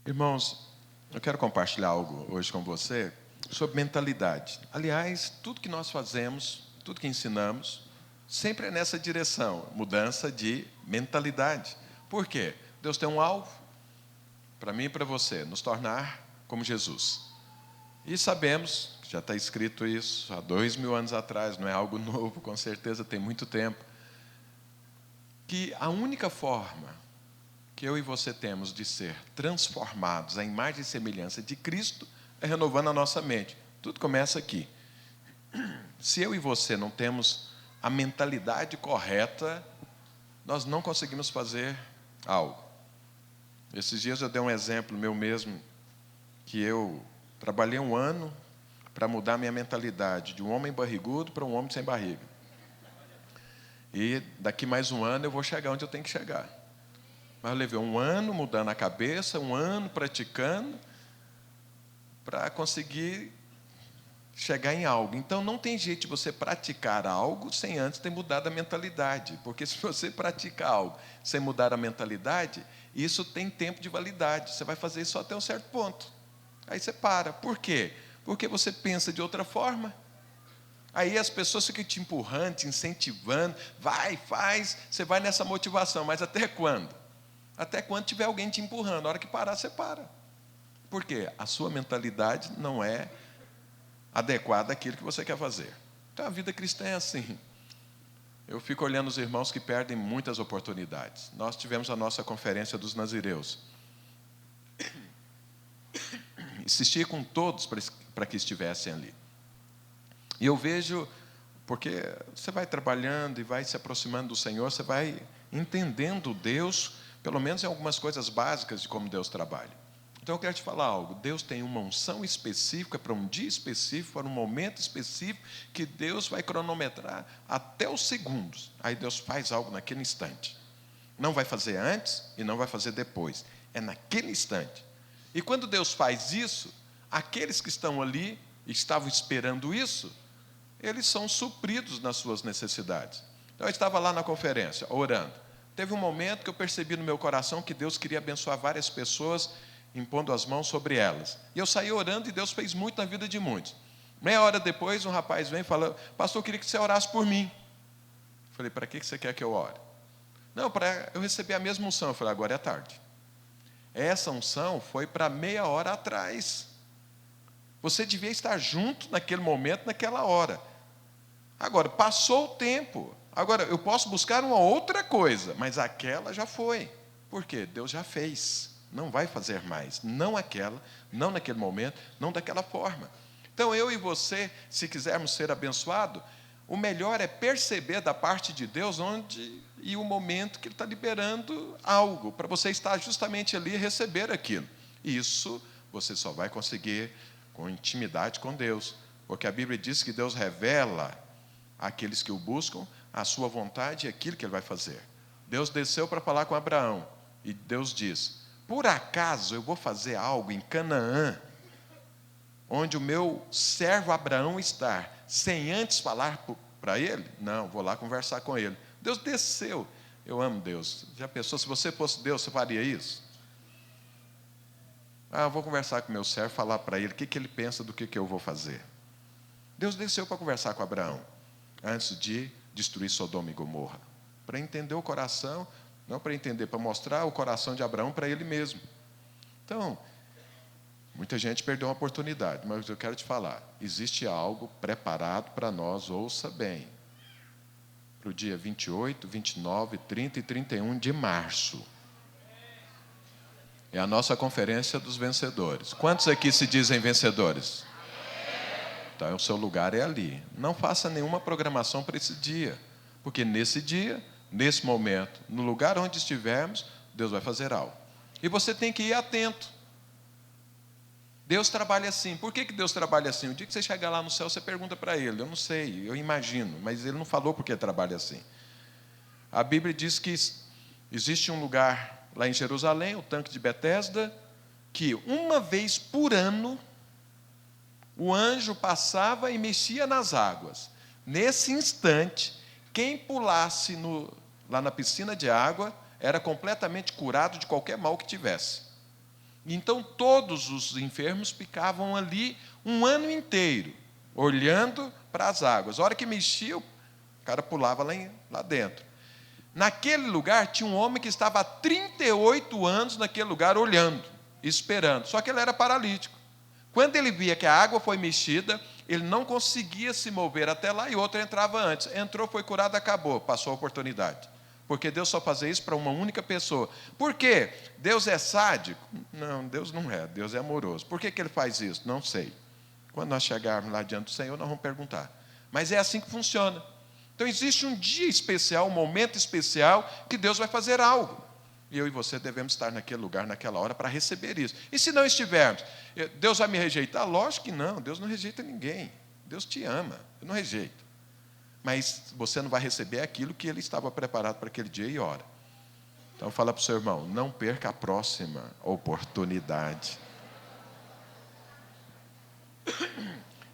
Irmãos, eu quero compartilhar algo hoje com você sobre mentalidade. Aliás, tudo que nós fazemos, tudo que ensinamos, sempre é nessa direção, mudança de mentalidade. Por quê? Deus tem um alvo para mim e para você, nos tornar como Jesus. E sabemos, já está escrito isso há 2000 anos atrás, não é algo novo, com certeza tem muito tempo, que a única forma que eu e você temos de ser transformados à imagem e semelhança de Cristo é renovando a nossa mente. Tudo começa aqui. Se eu e você não temos a mentalidade correta, nós não conseguimos fazer algo. Esses dias eu dei um exemplo meu mesmo, que eu trabalhei 1 ano para mudar minha mentalidade de um homem barrigudo para um homem sem barriga. E daqui mais 1 ano eu vou chegar onde eu tenho que chegar. Mas eu levei 1 ano mudando a cabeça, 1 ano praticando, para conseguir chegar em algo. Então, não tem jeito de você praticar algo sem antes ter mudado a mentalidade. Porque se você pratica algo sem mudar a mentalidade, isso tem tempo de validade. Você vai fazer isso até um certo ponto. Aí você para. Por quê? Porque você pensa de outra forma. Aí as pessoas ficam te empurrando, te incentivando. Vai, faz. Você vai nessa motivação. Mas até quando? Até quando tiver alguém te empurrando. A hora que parar, você para. Por quê? A sua mentalidade não é adequada àquilo que você quer fazer. Então, a vida cristã é assim. Eu fico olhando os irmãos que perdem muitas oportunidades. Nós tivemos a nossa conferência dos nazireus. Insisti com todos para que estivessem ali. E eu vejo, porque você vai trabalhando e vai se aproximando do Senhor, você vai entendendo Deus, pelo menos em algumas coisas básicas de como Deus trabalha. Então eu quero te falar algo. Deus tem uma unção específica para um dia específico, para um momento específico, que Deus vai cronometrar até os segundos. Aí Deus faz algo naquele instante. Não vai fazer antes e não vai fazer depois. É naquele instante. E quando Deus faz isso, aqueles que estão ali, estavam esperando isso, eles são supridos nas suas necessidades. Então eu estava lá na conferência, orando. Teve um momento que eu percebi no meu coração que Deus queria abençoar várias pessoas, impondo as mãos sobre elas. E eu saí orando e Deus fez muito na vida de muitos. Meia hora depois, um rapaz vem e fala: pastor, eu queria que você orasse por mim. Eu falei: para que você quer que eu ore? Não, para eu receber a mesma unção. Eu falei: agora é tarde. Essa unção foi para meia hora atrás. Você devia estar junto naquele momento, naquela hora. Agora, passou o tempo. Agora, eu posso buscar uma outra coisa, mas aquela já foi. Por quê? Deus já fez. Não vai fazer mais. Não aquela, não naquele momento, não daquela forma. Então, eu e você, se quisermos ser abençoados, o melhor é perceber da parte de Deus onde e o momento que Ele está liberando algo, para você estar justamente ali e receber aquilo. Isso você só vai conseguir com intimidade com Deus, porque a Bíblia diz que Deus revela àqueles que o buscam a sua vontade e aquilo que Ele vai fazer. Deus desceu para falar com Abraão, e Deus diz: por acaso eu vou fazer algo em Canaã, onde o meu servo Abraão está, sem antes falar para ele? Não, vou lá conversar com ele. Deus desceu. Eu amo Deus. Já pensou, se você fosse Deus, você faria isso? Eu vou conversar com meu servo, falar para ele o que ele pensa do que eu vou fazer. Deus desceu para conversar com Abraão, antes de destruir Sodoma e Gomorra, para entender o coração, não para entender, para mostrar o coração de Abraão para ele mesmo. Então, muita gente perdeu uma oportunidade, mas eu quero te falar, existe algo preparado para nós, ouça bem, para o dia 28, 29, 30 e 31 de março. É a nossa conferência dos vencedores. Quantos aqui se dizem vencedores? Então, o seu lugar é ali. Não faça nenhuma programação para esse dia, porque nesse dia, nesse momento, no lugar onde estivermos, Deus vai fazer algo. E você tem que ir atento. Deus trabalha assim. Por que Deus trabalha assim? O dia que você chegar lá no céu, você pergunta para Ele. Eu não sei, eu imagino, mas Ele não falou porque trabalha assim. A Bíblia diz que existe um lugar lá em Jerusalém, o tanque de Betesda, que uma vez por ano, o anjo passava e mexia nas águas. Nesse instante, quem pulasse lá na piscina de água era completamente curado de qualquer mal que tivesse. Então todos os enfermos ficavam ali um ano inteiro, olhando para as águas. A hora que mexia, o cara pulava lá dentro. Naquele lugar tinha um homem que estava há 38 anos naquele lugar olhando, esperando. Só que ele era paralítico. Quando ele via que a água foi mexida, ele não conseguia se mover até lá e outro entrava antes. Entrou, foi curado, acabou, passou a oportunidade. Porque Deus só fazia isso para uma única pessoa. Por quê? Deus é sádico? Não, Deus não é. Deus é amoroso. Por que Ele faz isso? Não sei. Quando nós chegarmos lá diante do Senhor, nós vamos perguntar. Mas é assim que funciona. Então existe um dia especial, um momento especial, que Deus vai fazer algo. E eu e você devemos estar naquele lugar, naquela hora, para receber isso. E se não estivermos, Deus vai me rejeitar? Lógico que não, Deus não rejeita ninguém. Deus te ama, Ele não rejeita. Mas você não vai receber aquilo que Ele estava preparado para aquele dia e hora. Então fala para o seu irmão, não perca a próxima oportunidade.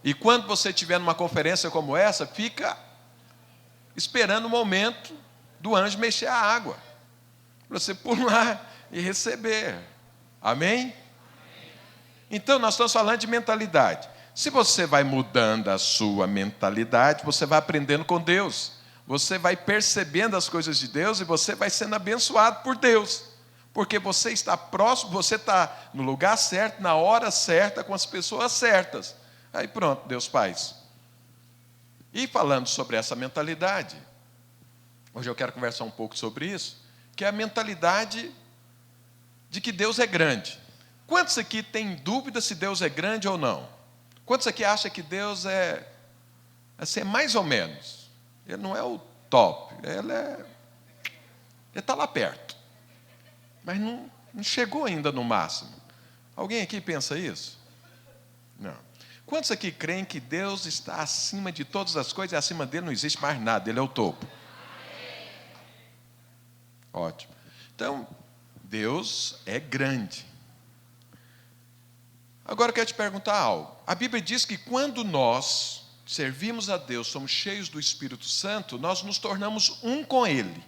E quando você estiver numa conferência como essa, fica esperando o momento do anjo mexer a água. Para você pular e receber. Amém? Então, nós estamos falando de mentalidade. Se você vai mudando a sua mentalidade, você vai aprendendo com Deus. Você vai percebendo as coisas de Deus e você vai sendo abençoado por Deus. Porque você está próximo, você está no lugar certo, na hora certa, com as pessoas certas. Aí pronto, Deus faz. E falando sobre essa mentalidade, hoje eu quero conversar um pouco sobre isso, que é a mentalidade de que Deus é grande. Quantos aqui têm dúvida se Deus é grande ou não? Quantos aqui acham que Deus é assim, mais ou menos? Ele não é o top, ele está lá perto, mas não chegou ainda no máximo. Alguém aqui pensa isso? Não. Quantos aqui creem que Deus está acima de todas as coisas e acima dele não existe mais nada, ele é o topo? Ótimo. Então, Deus é grande. Agora eu quero te perguntar algo. A Bíblia diz que quando nós servimos a Deus, somos cheios do Espírito Santo, nós nos tornamos um com Ele.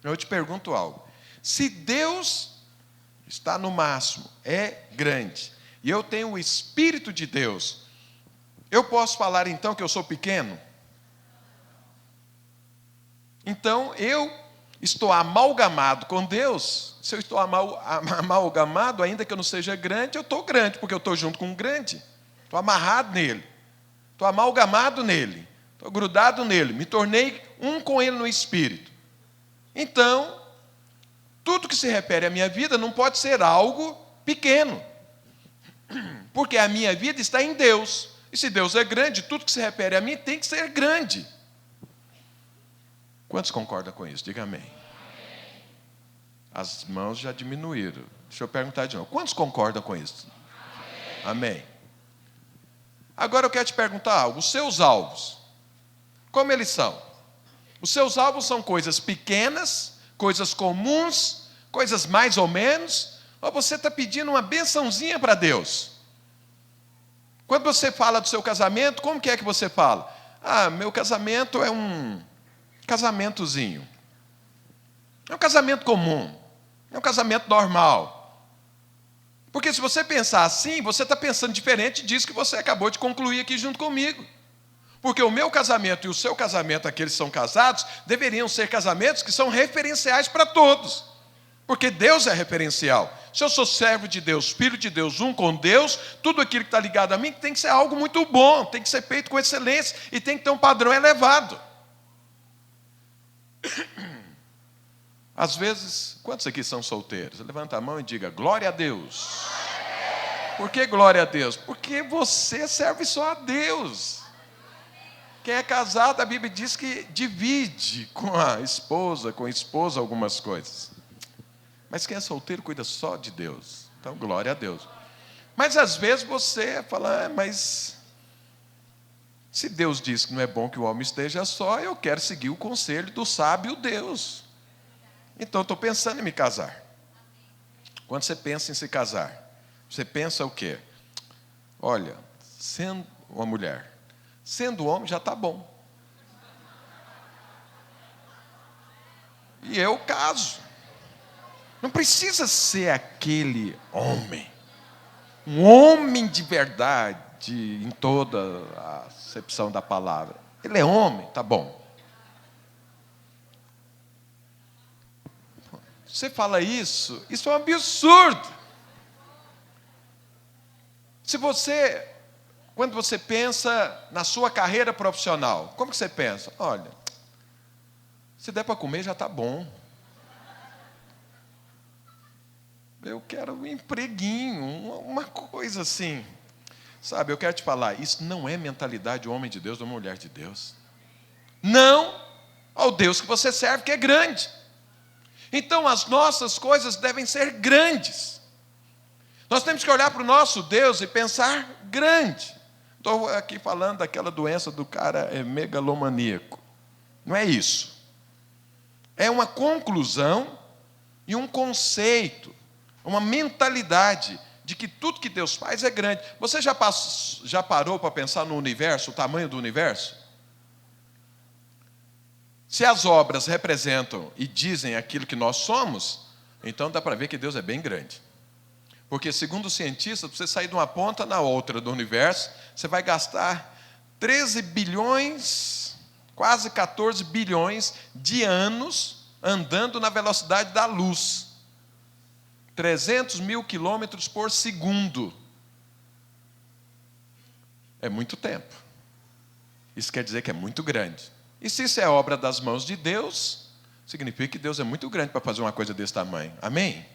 Eu te pergunto algo. Se Deus está no máximo, é grande, e eu tenho o Espírito de Deus, eu posso falar então que eu sou pequeno? Então, eu estou amalgamado com Deus. Se eu estou amalgamado, ainda que eu não seja grande, eu estou grande, porque eu estou junto com um grande. Estou amarrado nele. Estou amalgamado nele. Estou grudado nele. Me tornei um com ele no Espírito. Então, tudo que se refere à minha vida não pode ser algo pequeno. Porque a minha vida está em Deus. E se Deus é grande, tudo que se refere a mim tem que ser grande. Quantos concordam com isso? Diga amém. As mãos já diminuíram. Deixa eu perguntar de novo. Quantos concordam com isso? Amém. Agora eu quero te perguntar algo. Os seus alvos, como eles são? Os seus alvos são coisas pequenas, coisas comuns, coisas mais ou menos, ou você está pedindo uma bençãozinha para Deus? Quando você fala do seu casamento, como que é que você fala? Ah, meu casamento é um casamentozinho. É um casamento comum. É um casamento normal. Porque se você pensar assim, você está pensando diferente disso que você acabou de concluir aqui junto comigo. Porque o meu casamento e o seu casamento, aqueles que são casados, deveriam ser casamentos que são referenciais para todos. Porque Deus é referencial. Se eu sou servo de Deus, filho de Deus, um com Deus, tudo aquilo que está ligado a mim tem que ser algo muito bom, tem que ser feito com excelência e tem que ter um padrão elevado. Às vezes, quantos aqui são solteiros? Levanta a mão e diga, glória a Deus. Por que glória a Deus? Porque você serve só a Deus. Quem é casado, a Bíblia diz que divide com a esposa, algumas coisas. Mas quem é solteiro cuida só de Deus. Então, glória a Deus. Mas às vezes você fala, mas se Deus diz que não é bom que o homem esteja só, eu quero seguir o conselho do sábio Deus. Então, estou pensando em me casar. Quando você pensa em se casar, você pensa o quê? Olha, sendo uma mulher, sendo homem já está bom. E eu caso. Não precisa ser aquele homem. Um homem de verdade, em toda a acepção da palavra. Ele é homem, tá bom. Você fala isso é um absurdo. Quando você pensa na sua carreira profissional, como que você pensa? Olha, se der para comer já está bom. Eu quero um empreguinho, uma coisa assim. Sabe, eu quero te falar, isso não é mentalidade do homem de Deus, da mulher de Deus. Não ao Deus que você serve, que é grande. Então, as nossas coisas devem ser grandes. Nós temos que olhar para o nosso Deus e pensar grande. Estou aqui falando daquela doença do cara megalomaníaco. Não é isso. É uma conclusão e um conceito, uma mentalidade de que tudo que Deus faz é grande. Você já parou para pensar no universo, o tamanho do universo? Se as obras representam e dizem aquilo que nós somos, então dá para ver que Deus é bem grande. Porque, segundo os cientistas, para você sair de uma ponta na outra do universo, você vai gastar 13 bilhões, quase 14 bilhões de anos andando na velocidade da luz. 300 mil quilômetros por segundo. É muito tempo. Isso quer dizer que é muito grande. E se isso é obra das mãos de Deus, significa que Deus é muito grande para fazer uma coisa desse tamanho. Amém?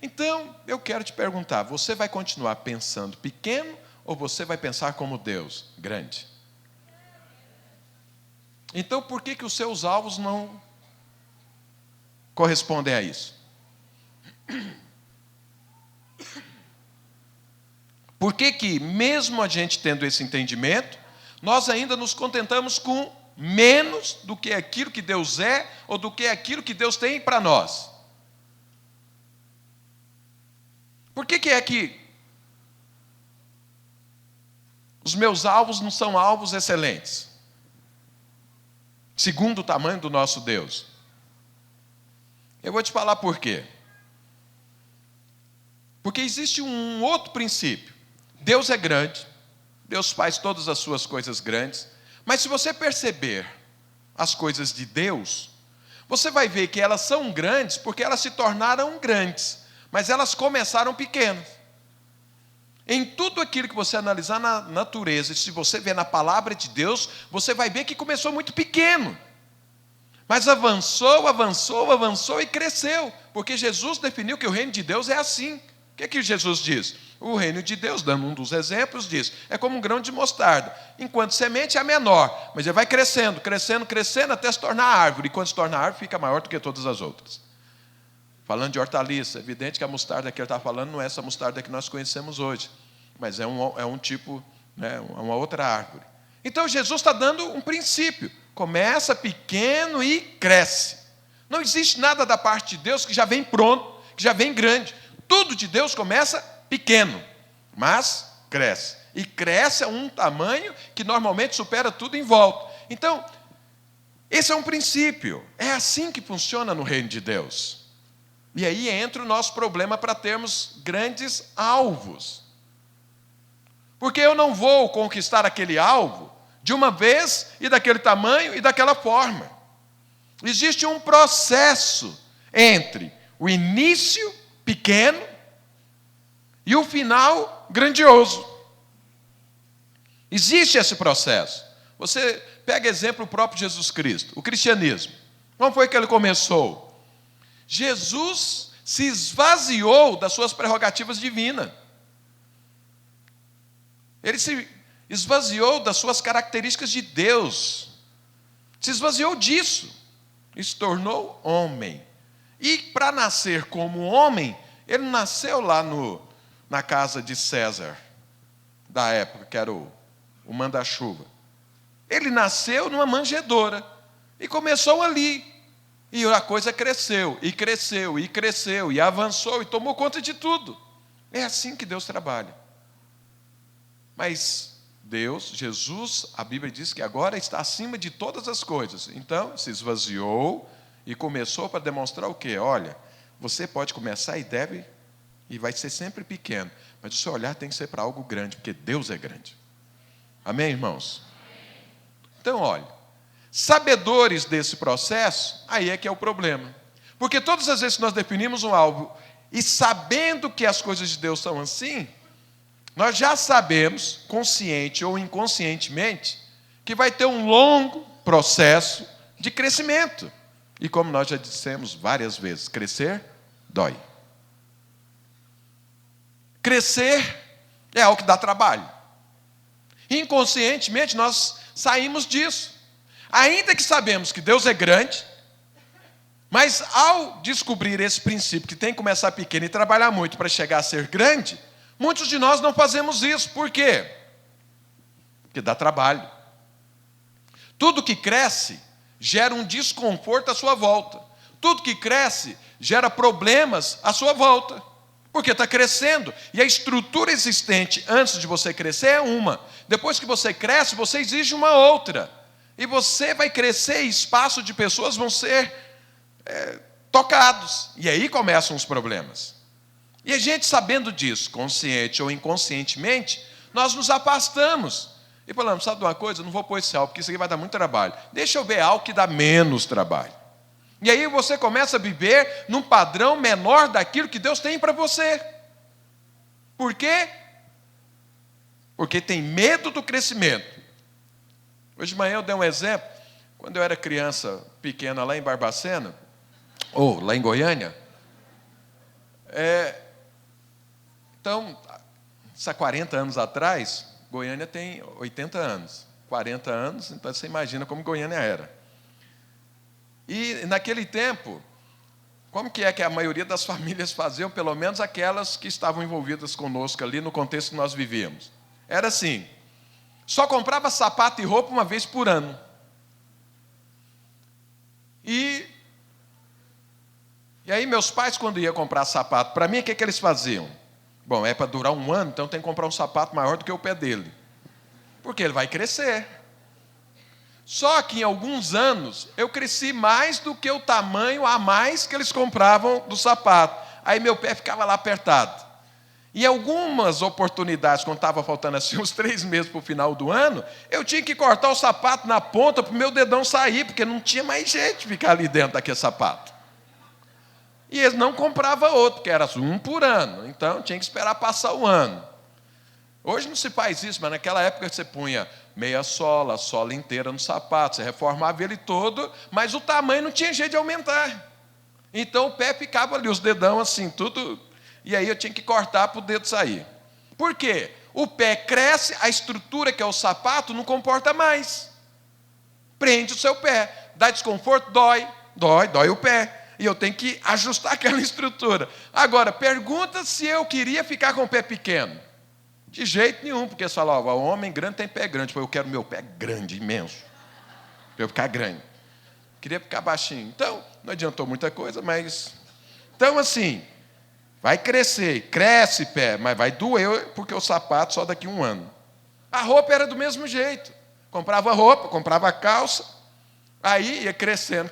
Então, eu quero te perguntar, você vai continuar pensando pequeno ou você vai pensar como Deus, grande? Então, por que os seus alvos não correspondem a isso? Por que, mesmo a gente tendo esse entendimento, nós ainda nos contentamos com menos do que aquilo que Deus é ou do que aquilo que Deus tem para nós? Por que é que os meus alvos não são alvos excelentes, segundo o tamanho do nosso Deus? Eu vou te falar por quê. Porque existe um outro princípio. Deus é grande, Deus faz todas as suas coisas grandes, mas se você perceber as coisas de Deus, você vai ver que elas são grandes porque elas se tornaram grandes, mas elas começaram pequenas. Em tudo aquilo que você analisar na natureza, e se você ver na palavra de Deus, você vai ver que começou muito pequeno, mas avançou, avançou, avançou e cresceu, porque Jesus definiu que o reino de Deus é assim. O que Jesus diz? O reino de Deus, dando um dos exemplos, diz, é como um grão de mostarda. Enquanto semente é menor, mas ele vai crescendo, crescendo, crescendo, até se tornar árvore. E quando se torna árvore, fica maior do que todas as outras. Falando de hortaliça, é evidente que a mostarda que ele está falando não é essa mostarda que nós conhecemos hoje, mas é um tipo, né, uma outra árvore. Então Jesus está dando um princípio. Começa pequeno e cresce. Não existe nada da parte de Deus que já vem pronto, que já vem grande. Tudo de Deus começa pequeno, mas cresce. E cresce a um tamanho que normalmente supera tudo em volta. Então, esse é um princípio. É assim que funciona no reino de Deus. E aí entra o nosso problema para termos grandes alvos. Porque eu não vou conquistar aquele alvo de uma vez e daquele tamanho e daquela forma. Existe um processo entre o início pequeno e o final grandioso. Existe esse processo. Você pega exemplo o próprio Jesus Cristo, o cristianismo. Como foi que ele começou? Jesus se esvaziou das suas prerrogativas divinas. Ele se esvaziou das suas características de Deus. Se esvaziou disso e se tornou homem. E para nascer como homem, ele nasceu lá na casa de César, da época, que era o manda-chuva. Ele nasceu numa manjedoura e começou ali. E a coisa cresceu, e cresceu, e cresceu, e avançou, e tomou conta de tudo. É assim que Deus trabalha. Mas Deus, Jesus, a Bíblia diz que agora está acima de todas as coisas. Então, se esvaziou e começou para demonstrar o quê? Olha, Você pode começar e deve, e vai ser sempre pequeno, mas o seu olhar tem que ser para algo grande, porque Deus é grande. Amém, irmãos? Então, olha, sabedores desse processo, aí é que é o problema. Porque todas as vezes que nós definimos um alvo, e sabendo que as coisas de Deus são assim, nós já sabemos, consciente ou inconscientemente, que vai ter um longo processo de crescimento. E como nós já dissemos várias vezes, crescer dói. Crescer é algo que dá trabalho. Inconscientemente nós saímos disso. Ainda que sabemos que Deus é grande, mas ao descobrir esse princípio que tem que começar pequeno e trabalhar muito para chegar a ser grande, muitos de nós não fazemos isso. Por quê? Porque dá trabalho. Tudo que cresce gera um desconforto à sua volta. Tudo que cresce gera problemas à sua volta. Porque está crescendo. E a estrutura existente antes de você crescer é uma. Depois que você cresce, você exige uma outra. E você vai crescer e espaço de pessoas vão ser tocados. E aí começam os problemas. E a gente sabendo disso, consciente ou inconscientemente, nós nos afastamos. E falamos, sabe de uma coisa? Eu não vou pôr esse algo, porque isso aqui vai dar muito trabalho. Deixa eu ver algo que dá menos trabalho. E aí você começa a viver num padrão menor daquilo que Deus tem para você. Por quê? Porque tem medo do crescimento. Hoje de manhã eu dei um exemplo. Quando eu era criança pequena lá em Barbacena, ou lá em Goiânia, então, há 40 anos atrás, Goiânia tem 80 anos. 40 anos, então você imagina como Goiânia era. E naquele tempo, como que é que a maioria das famílias faziam, pelo menos aquelas que estavam envolvidas conosco ali no contexto que nós vivíamos? Era assim, só comprava sapato e roupa uma vez por ano. E aí meus pais, quando iam comprar sapato para mim, o que eles faziam? Bom, é para durar um ano, então tem que comprar um sapato maior do que o pé dele. Porque ele vai crescer. Só que em alguns anos, eu cresci mais do que o tamanho a mais que eles compravam do sapato. Aí meu pé ficava lá apertado. Em algumas oportunidades, quando estava faltando assim uns 3 meses para o final do ano, eu tinha que cortar o sapato na ponta para o meu dedão sair, porque não tinha mais jeito de ficar ali dentro daquele sapato. E eles não compravam outro, porque era um por ano. Então, tinha que esperar passar o ano. Hoje não se faz isso, mas naquela época você punha meia sola, a sola inteira no sapato, você reformava ele todo, mas o tamanho não tinha jeito de aumentar. Então, o pé ficava ali, os dedão assim, tudo, e aí eu tinha que cortar para o dedo sair. Por quê? O pé cresce, a estrutura que é o sapato não comporta mais. Prende o seu pé, dá desconforto, dói o pé. E eu tenho que ajustar aquela estrutura. Agora, pergunta se eu queria ficar com o pé pequeno. De jeito nenhum, porque você fala, o homem grande tem pé grande. Eu quero meu pé grande, imenso. Para eu ficar grande. Queria ficar baixinho. Então, não adiantou muita coisa, mas... Então, assim, vai crescer, cresce pé, mas vai doer, porque o sapato só daqui a um ano. A roupa era do mesmo jeito. Comprava roupa, comprava calça. Aí ia crescendo,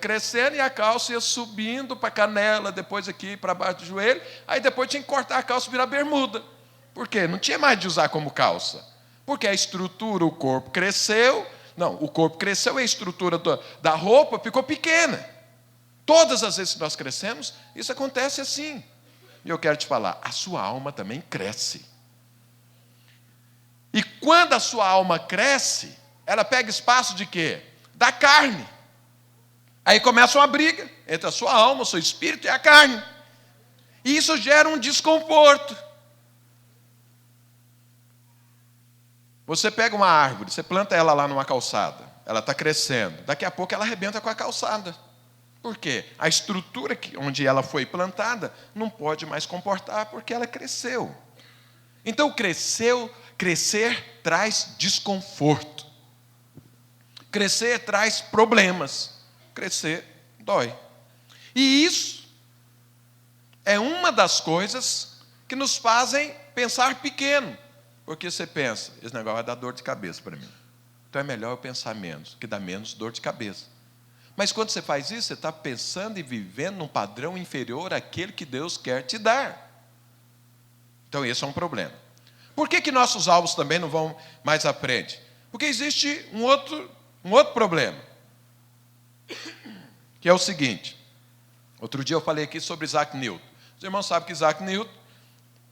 e a calça ia subindo para a canela, depois aqui para baixo do joelho, aí depois tinha que cortar a calça e virar bermuda. Por quê? Não tinha mais de usar como calça. Porque a estrutura, o corpo cresceu, o corpo cresceu e a estrutura da roupa ficou pequena. Todas as vezes que nós crescemos, isso acontece assim. E eu quero te falar, a sua alma também cresce. E quando a sua alma cresce, ela pega espaço de quê? Da carne. Aí começa uma briga entre a sua alma, o seu espírito e a carne. E isso gera um desconforto. Você pega uma árvore, você planta ela lá numa calçada, ela está crescendo, daqui a pouco ela arrebenta com a calçada. Por quê? A estrutura onde ela foi plantada não pode mais comportar porque ela cresceu. Então, crescer traz desconforto. Crescer traz problemas. Crescer dói. E isso é uma das coisas que nos fazem pensar pequeno. Porque você pensa, esse negócio vai dar dor de cabeça para mim. Então é melhor eu pensar menos, que dá menos dor de cabeça. Mas quando você faz isso, você está pensando e vivendo num padrão inferior àquele que Deus quer te dar. Então, esse é um problema. Por que nossos alvos também não vão mais à frente? Porque existe um outro problema, que é o seguinte. Outro dia eu falei aqui sobre Isaac Newton. Os irmãos sabem que Isaac Newton,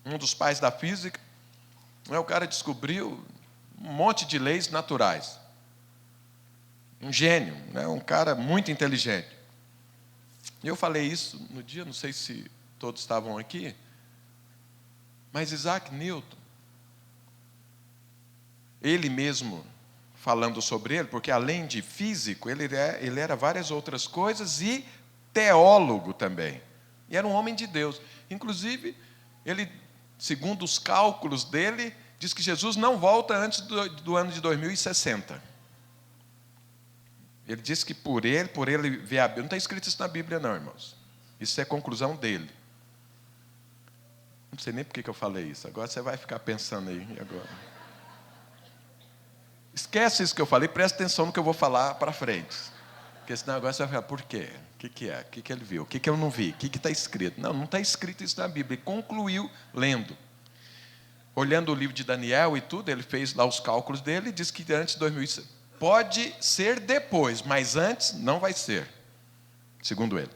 um dos pais da física, o cara descobriu um monte de leis naturais. Um gênio, um cara muito inteligente. E eu falei isso no dia, não sei se todos estavam aqui, mas Isaac Newton, ele mesmo falando sobre ele, porque além de físico, ele era várias outras coisas e teólogo também. E era um homem de Deus. Inclusive, ele, segundo os cálculos dele, diz que Jesus não volta antes do ano de 2060. Ele diz que por ele ver a Bíblia. Não está escrito isso na Bíblia, não, irmãos. Isso é conclusão dele. Não sei nem por que eu falei isso. Agora você vai ficar pensando aí. Agora. Esquece isso que eu falei, presta atenção no que eu vou falar para frente. Porque senão agora você vai falar, por quê? O que é? O que ele viu? O que eu não vi? O que está escrito? Não está escrito isso na Bíblia. Ele concluiu lendo. Olhando o livro de Daniel e tudo, ele fez lá os cálculos dele e diz que antes de 2060. Pode ser depois, mas antes não vai ser, segundo ele.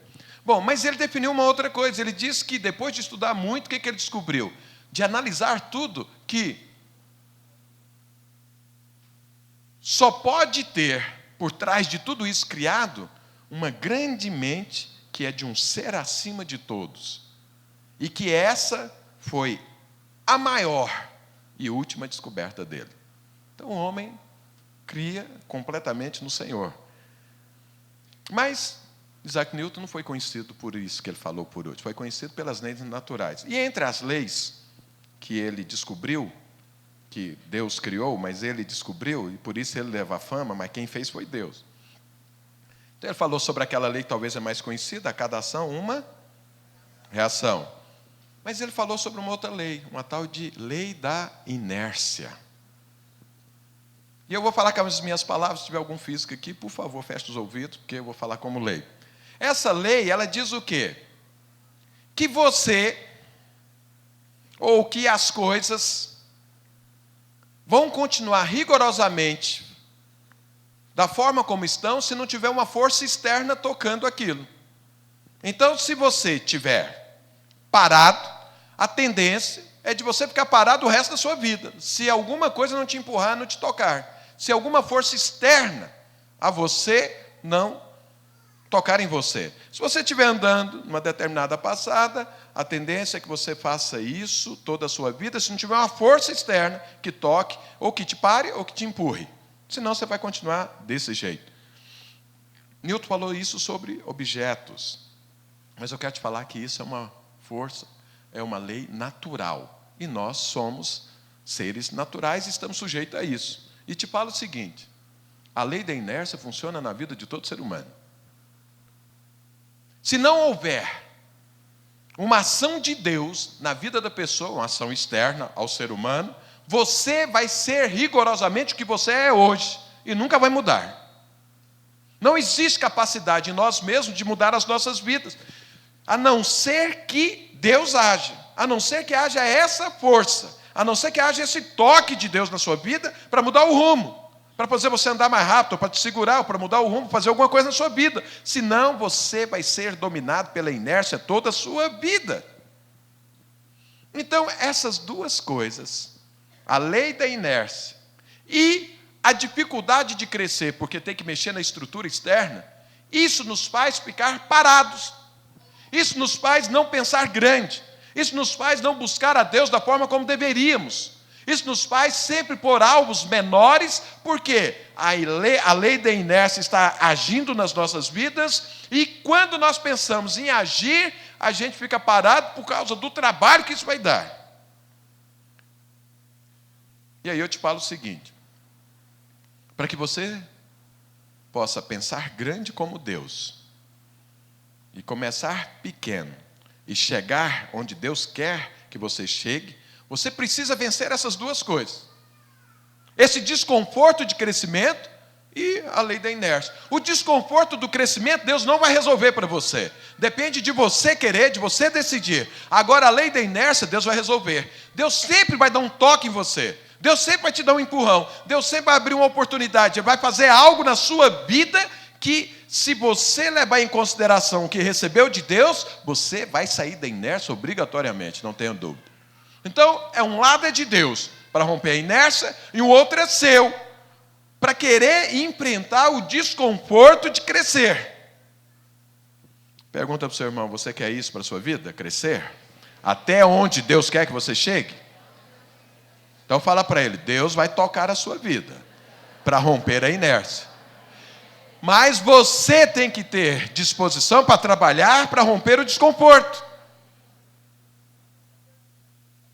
Bom, mas ele definiu uma outra coisa. Ele disse que depois de estudar muito, o que ele descobriu? De analisar tudo, que só pode ter, por trás de tudo isso criado, uma grande mente que é de um ser acima de todos. E que essa foi a maior e última descoberta dele. Então o homem cria completamente no Senhor. Mas Isaac Newton não foi conhecido por isso que ele falou por hoje. Foi conhecido pelas leis naturais. E entre as leis que ele descobriu, que Deus criou, mas ele descobriu, e por isso ele leva a fama, mas quem fez foi Deus. Então ele falou sobre aquela lei que talvez é mais conhecida, a cada ação, uma reação. Mas ele falou sobre uma outra lei, uma tal de lei da inércia. E eu vou falar com as minhas palavras, se tiver algum físico aqui, por favor, feche os ouvidos, porque eu vou falar como lei. Essa lei, ela diz o quê? Que você, ou que as coisas, vão continuar rigorosamente da forma como estão, se não tiver uma força externa tocando aquilo. Então, se você tiver parado, a tendência é de você ficar parado o resto da sua vida, se alguma coisa não te empurrar, não te tocar. Se alguma força externa a você não tocar em você. Se você estiver andando numa determinada passada, a tendência é que você faça isso toda a sua vida, se não tiver uma força externa que toque, ou que te pare, ou que te empurre. Senão você vai continuar desse jeito. Newton falou isso sobre objetos. Mas eu quero te falar que isso é uma força, é uma lei natural. E nós somos seres naturais e estamos sujeitos a isso. E te falo o seguinte, a lei da inércia funciona na vida de todo ser humano. Se não houver uma ação de Deus na vida da pessoa, uma ação externa ao ser humano, você vai ser rigorosamente o que você é hoje e nunca vai mudar. Não existe capacidade em nós mesmos de mudar as nossas vidas, a não ser que Deus haja, a não ser que haja essa força, a não ser que haja esse toque de Deus na sua vida para mudar o rumo, para fazer você andar mais rápido, para te segurar, para mudar o rumo, fazer alguma coisa na sua vida. Senão você vai ser dominado pela inércia toda a sua vida. Então, essas duas coisas, a lei da inércia e a dificuldade de crescer, porque tem que mexer na estrutura externa, isso nos faz ficar parados. Isso nos faz não pensar grande. Isso nos faz não buscar a Deus da forma como deveríamos. Isso nos faz sempre pôr alvos menores, porque a lei da inércia está agindo nas nossas vidas, e quando nós pensamos em agir, a gente fica parado por causa do trabalho que isso vai dar. E aí eu te falo o seguinte, para que você possa pensar grande como Deus, e começar pequeno, e chegar onde Deus quer que você chegue, você precisa vencer essas duas coisas. Esse desconforto de crescimento e a lei da inércia. O desconforto do crescimento, Deus não vai resolver para você. Depende de você querer, de você decidir. Agora, a lei da inércia, Deus vai resolver. Deus sempre vai dar um toque em você. Deus sempre vai te dar um empurrão. Deus sempre vai abrir uma oportunidade. Ele vai fazer algo na sua vida que, se você levar em consideração o que recebeu de Deus, você vai sair da inércia obrigatoriamente, não tenha dúvida. Então, um lado é de Deus, para romper a inércia, e o outro é seu, para querer enfrentar o desconforto de crescer. Pergunta para o seu irmão, você quer isso para a sua vida? Crescer? Até onde Deus quer que você chegue? Então fala para ele, Deus vai tocar a sua vida, para romper a inércia. Mas você tem que ter disposição para trabalhar, para romper o desconforto.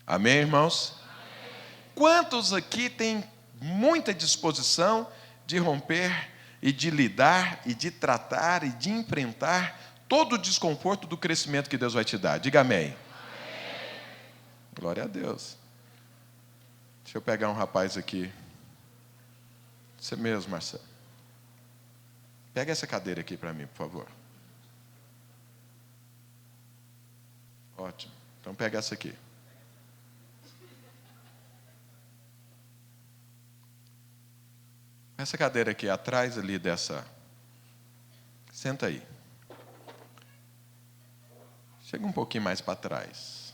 Amém, irmãos? Amém. Quantos aqui têm muita disposição de romper e de lidar e de tratar e de enfrentar todo o desconforto do crescimento que Deus vai te dar? Diga amém. Amém. Glória a Deus. Deixa eu pegar um rapaz aqui. Você mesmo, Marcelo. Pega essa cadeira aqui para mim, por favor. Ótimo. Então pega essa aqui. Essa cadeira aqui, atrás ali dessa. Senta aí. Chega um pouquinho mais para trás.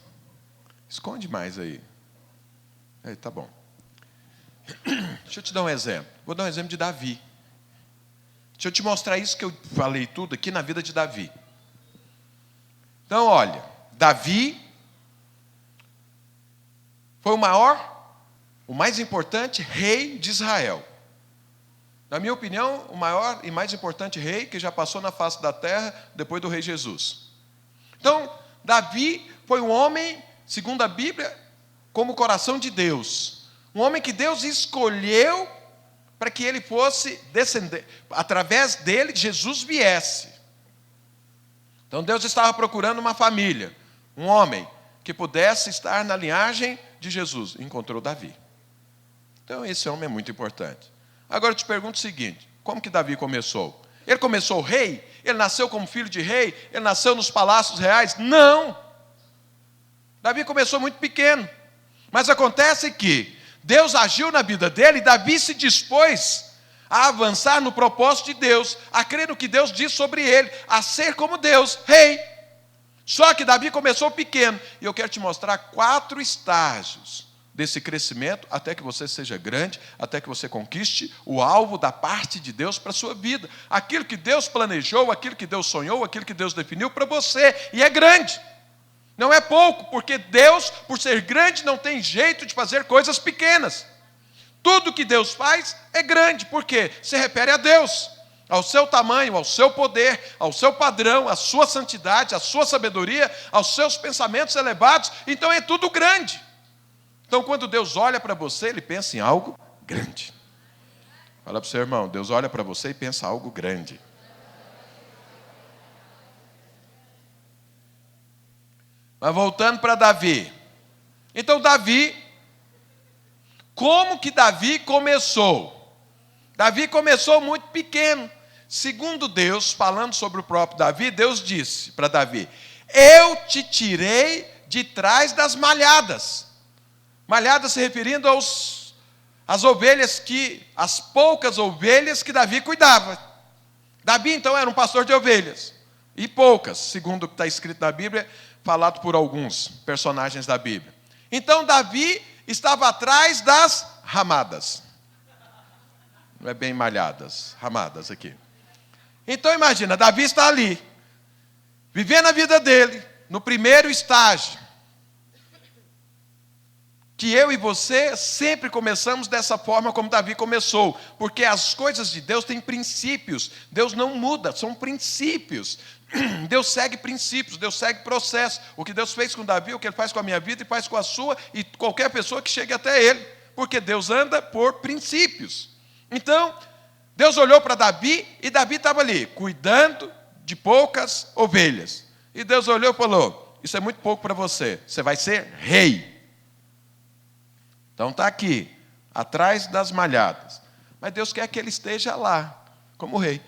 Esconde mais aí. Aí, tá bom. Deixa eu te dar um exemplo. Vou dar um exemplo de Davi. Deixa eu te mostrar isso que eu falei tudo aqui na vida de Davi. Então, olha. Davi foi o maior, o mais importante rei de Israel. Na minha opinião, o maior e mais importante rei que já passou na face da terra depois do rei Jesus. Então, Davi foi um homem, segundo a Bíblia, como o coração de Deus. Um homem que Deus escolheu para que ele fosse descender, através dele, Jesus viesse. Então, Deus estava procurando uma família, um homem que pudesse estar na linhagem de Jesus. Encontrou Davi. Então, esse homem é muito importante. Agora eu te pergunto o seguinte, como que Davi começou? Ele começou rei? Ele nasceu como filho de rei? Ele nasceu nos palácios reais? Não! Davi começou muito pequeno. Mas acontece que Deus agiu na vida dele e Davi se dispôs a avançar no propósito de Deus, a crer no que Deus diz sobre ele, a ser como Deus, rei. Só que Davi começou pequeno. E eu quero te mostrar 4 estágios desse crescimento, até que você seja grande, até que você conquiste o alvo da parte de Deus para a sua vida. Aquilo que Deus planejou, aquilo que Deus sonhou, aquilo que Deus definiu para você. E é grande. Não é pouco, porque Deus, por ser grande, não tem jeito de fazer coisas pequenas. Tudo que Deus faz é grande, porque se refere a Deus, ao seu tamanho, ao seu poder, ao seu padrão, à sua santidade, à sua sabedoria, aos seus pensamentos elevados. Então é tudo grande. Então, quando Deus olha para você, Ele pensa em algo grande. Fala para o seu irmão, Deus olha para você e pensa em algo grande. Mas voltando para Davi. Então, Davi, como que Davi começou? Davi começou muito pequeno. Segundo Deus, falando sobre o próprio Davi, Deus disse para Davi, eu te tirei de trás das malhadas. Malhadas se referindo às ovelhas as poucas ovelhas que Davi cuidava. Davi, então, era um pastor de ovelhas. E poucas, segundo o que está escrito na Bíblia, falado por alguns personagens da Bíblia. Então, Davi estava atrás das ramadas. Não é bem malhadas, ramadas aqui. Então, imagina, Davi está ali, vivendo a vida dele, no primeiro estágio. Que eu e você sempre começamos dessa forma como Davi começou, porque as coisas de Deus têm princípios, Deus não muda, são princípios, Deus segue princípios, Deus segue processo, o que Deus fez com Davi, o que Ele faz com a minha vida e faz com a sua, e qualquer pessoa que chegue até Ele, porque Deus anda por princípios. Então, Deus olhou para Davi, e Davi estava ali, cuidando de poucas ovelhas, e Deus olhou e falou, isso é muito pouco para você, você vai ser rei. Então está aqui, atrás das malhadas. Mas Deus quer que ele esteja lá, como rei.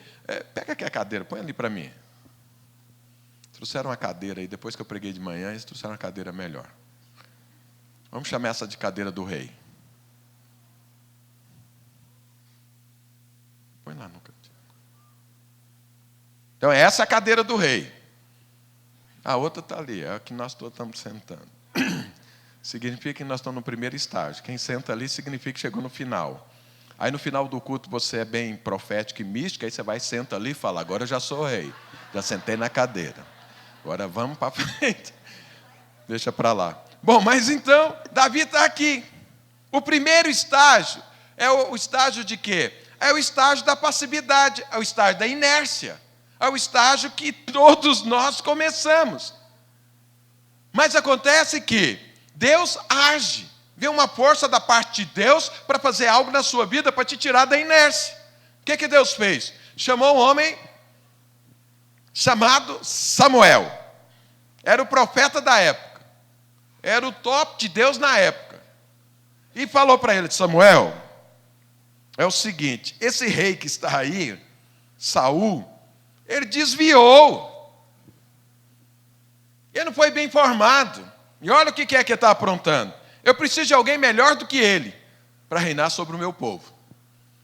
Pega aqui a cadeira, põe ali para mim. Trouxeram uma cadeira aí, depois que eu preguei de manhã, eles trouxeram uma cadeira melhor. Vamos chamar essa de cadeira do rei. Põe lá no cantinho. Então, essa é a cadeira do rei. A outra está ali, é a que nós todos estamos sentando. Significa que nós estamos no primeiro estágio. Quem senta ali significa que chegou no final. Aí no final do culto você é bem profético e místico, aí você vai, senta ali e fala, agora eu já sou rei. Já sentei na cadeira. Agora vamos para frente. Deixa para lá. Bom, mas então, Davi está aqui. O primeiro estágio é o estágio de quê? É o estágio da passividade, é o estágio da inércia. É o estágio que todos nós começamos. Mas acontece que Deus age. Vê uma força da parte de Deus para fazer algo na sua vida, para te tirar da inércia. O que Deus fez? Chamou um homem chamado Samuel. Era o profeta da época. Era o top de Deus na época. E falou para ele, Samuel, é o seguinte, esse rei que está aí, Saul, ele desviou. Ele não foi bem formado. E olha o que é que ele está aprontando. Eu preciso de alguém melhor do que ele para reinar sobre o meu povo.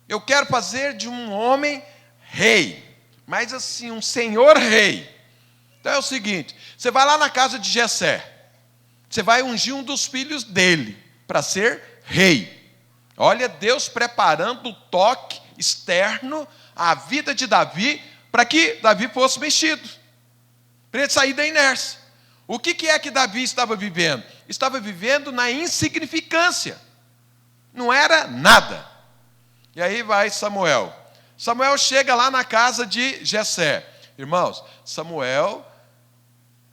Eu quero fazer de um homem rei, mas assim, um senhor rei. Então é o seguinte, você vai lá na casa de Jessé, você vai ungir um dos filhos dele para ser rei. Olha, Deus preparando o toque externo à vida de Davi, para que Davi fosse mexido, para ele sair da inércia. O que é que Davi estava vivendo? Estava vivendo na insignificância. Não era nada. E aí vai Samuel. Samuel chega lá na casa de Jessé. Irmãos, Samuel,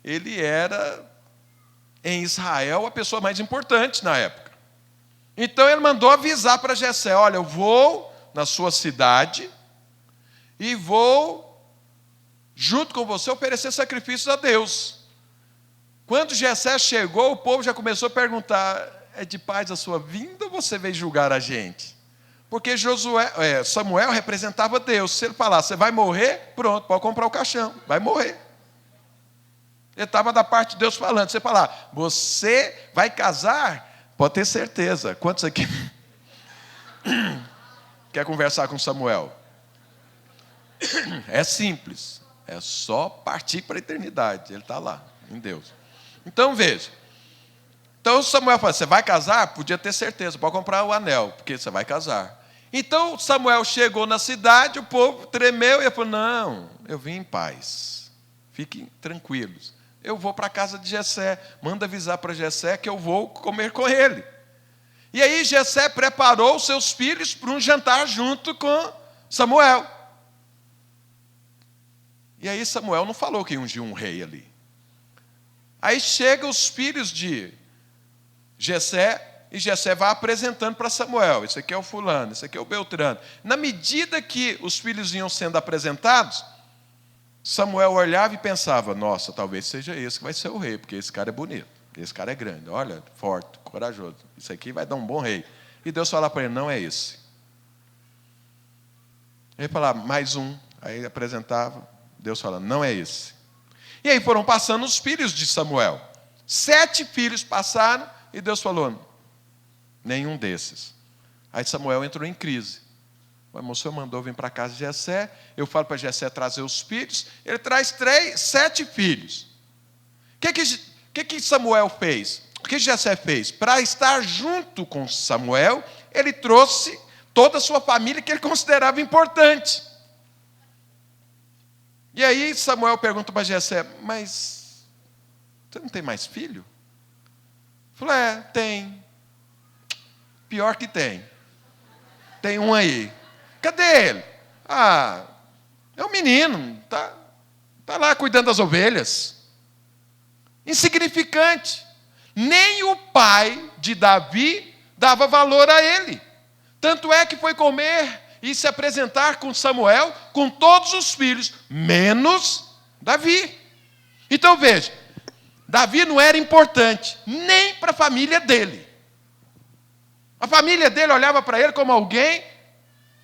ele era, em Israel, a pessoa mais importante na época. Então ele mandou avisar para Jessé, olha, eu vou na sua cidade e vou, junto com você, oferecer sacrifícios a Deus. Quando Jessé chegou, o povo já começou a perguntar, é de paz a sua vinda ou você veio julgar a gente? Porque Samuel representava Deus. Se ele falasse, você vai morrer, pronto, pode comprar o caixão, vai morrer. Ele estava da parte de Deus falando. Você falar, você vai casar, pode ter certeza. Quantos aqui quer conversar com Samuel? É simples, é só partir para a eternidade. Ele está lá, em Deus. Então veja, então Samuel falou, você vai casar? Podia ter certeza, pode comprar o anel, porque você vai casar. Então Samuel chegou na cidade, o povo tremeu e ele falou, não, eu vim em paz, fiquem tranquilos, eu vou para a casa de Jessé, manda avisar para Jessé que eu vou comer com ele. E aí Jessé preparou seus filhos para um jantar junto com Samuel. E aí Samuel não falou que ungiu um rei ali. Aí chegam os filhos de Jessé, e Jessé vai apresentando para Samuel. Esse aqui é o fulano, esse aqui é o Beltrano. Na medida que os filhos iam sendo apresentados, Samuel olhava e pensava, nossa, talvez seja esse que vai ser o rei, porque esse cara é bonito, esse cara é grande, olha, forte, corajoso. Isso aqui vai dar um bom rei. E Deus fala para ele, não é esse. Ele falava, mais um. Aí apresentava, Deus fala, não é esse. E aí foram passando os filhos de Samuel. 7 filhos passaram e Deus falou, nenhum desses. Aí Samuel entrou em crise. O senhor mandou vir para a casa de Jessé, eu falo para Jessé trazer os filhos, ele traz 7 filhos. O que Samuel fez? O que Jessé fez? Para estar junto com Samuel, ele trouxe toda a sua família que ele considerava importante. E aí Samuel pergunta para Jessé, mas você não tem mais filho? Ele falou, tem. Pior que tem. Tem um aí. Cadê ele? Ah, é um menino, tá lá cuidando das ovelhas. Insignificante. Nem o pai de Davi dava valor a ele. Tanto é que foi comer e se apresentar com Samuel, com todos os filhos, menos Davi. Então veja, Davi não era importante, nem para a família dele. A família dele olhava para ele como alguém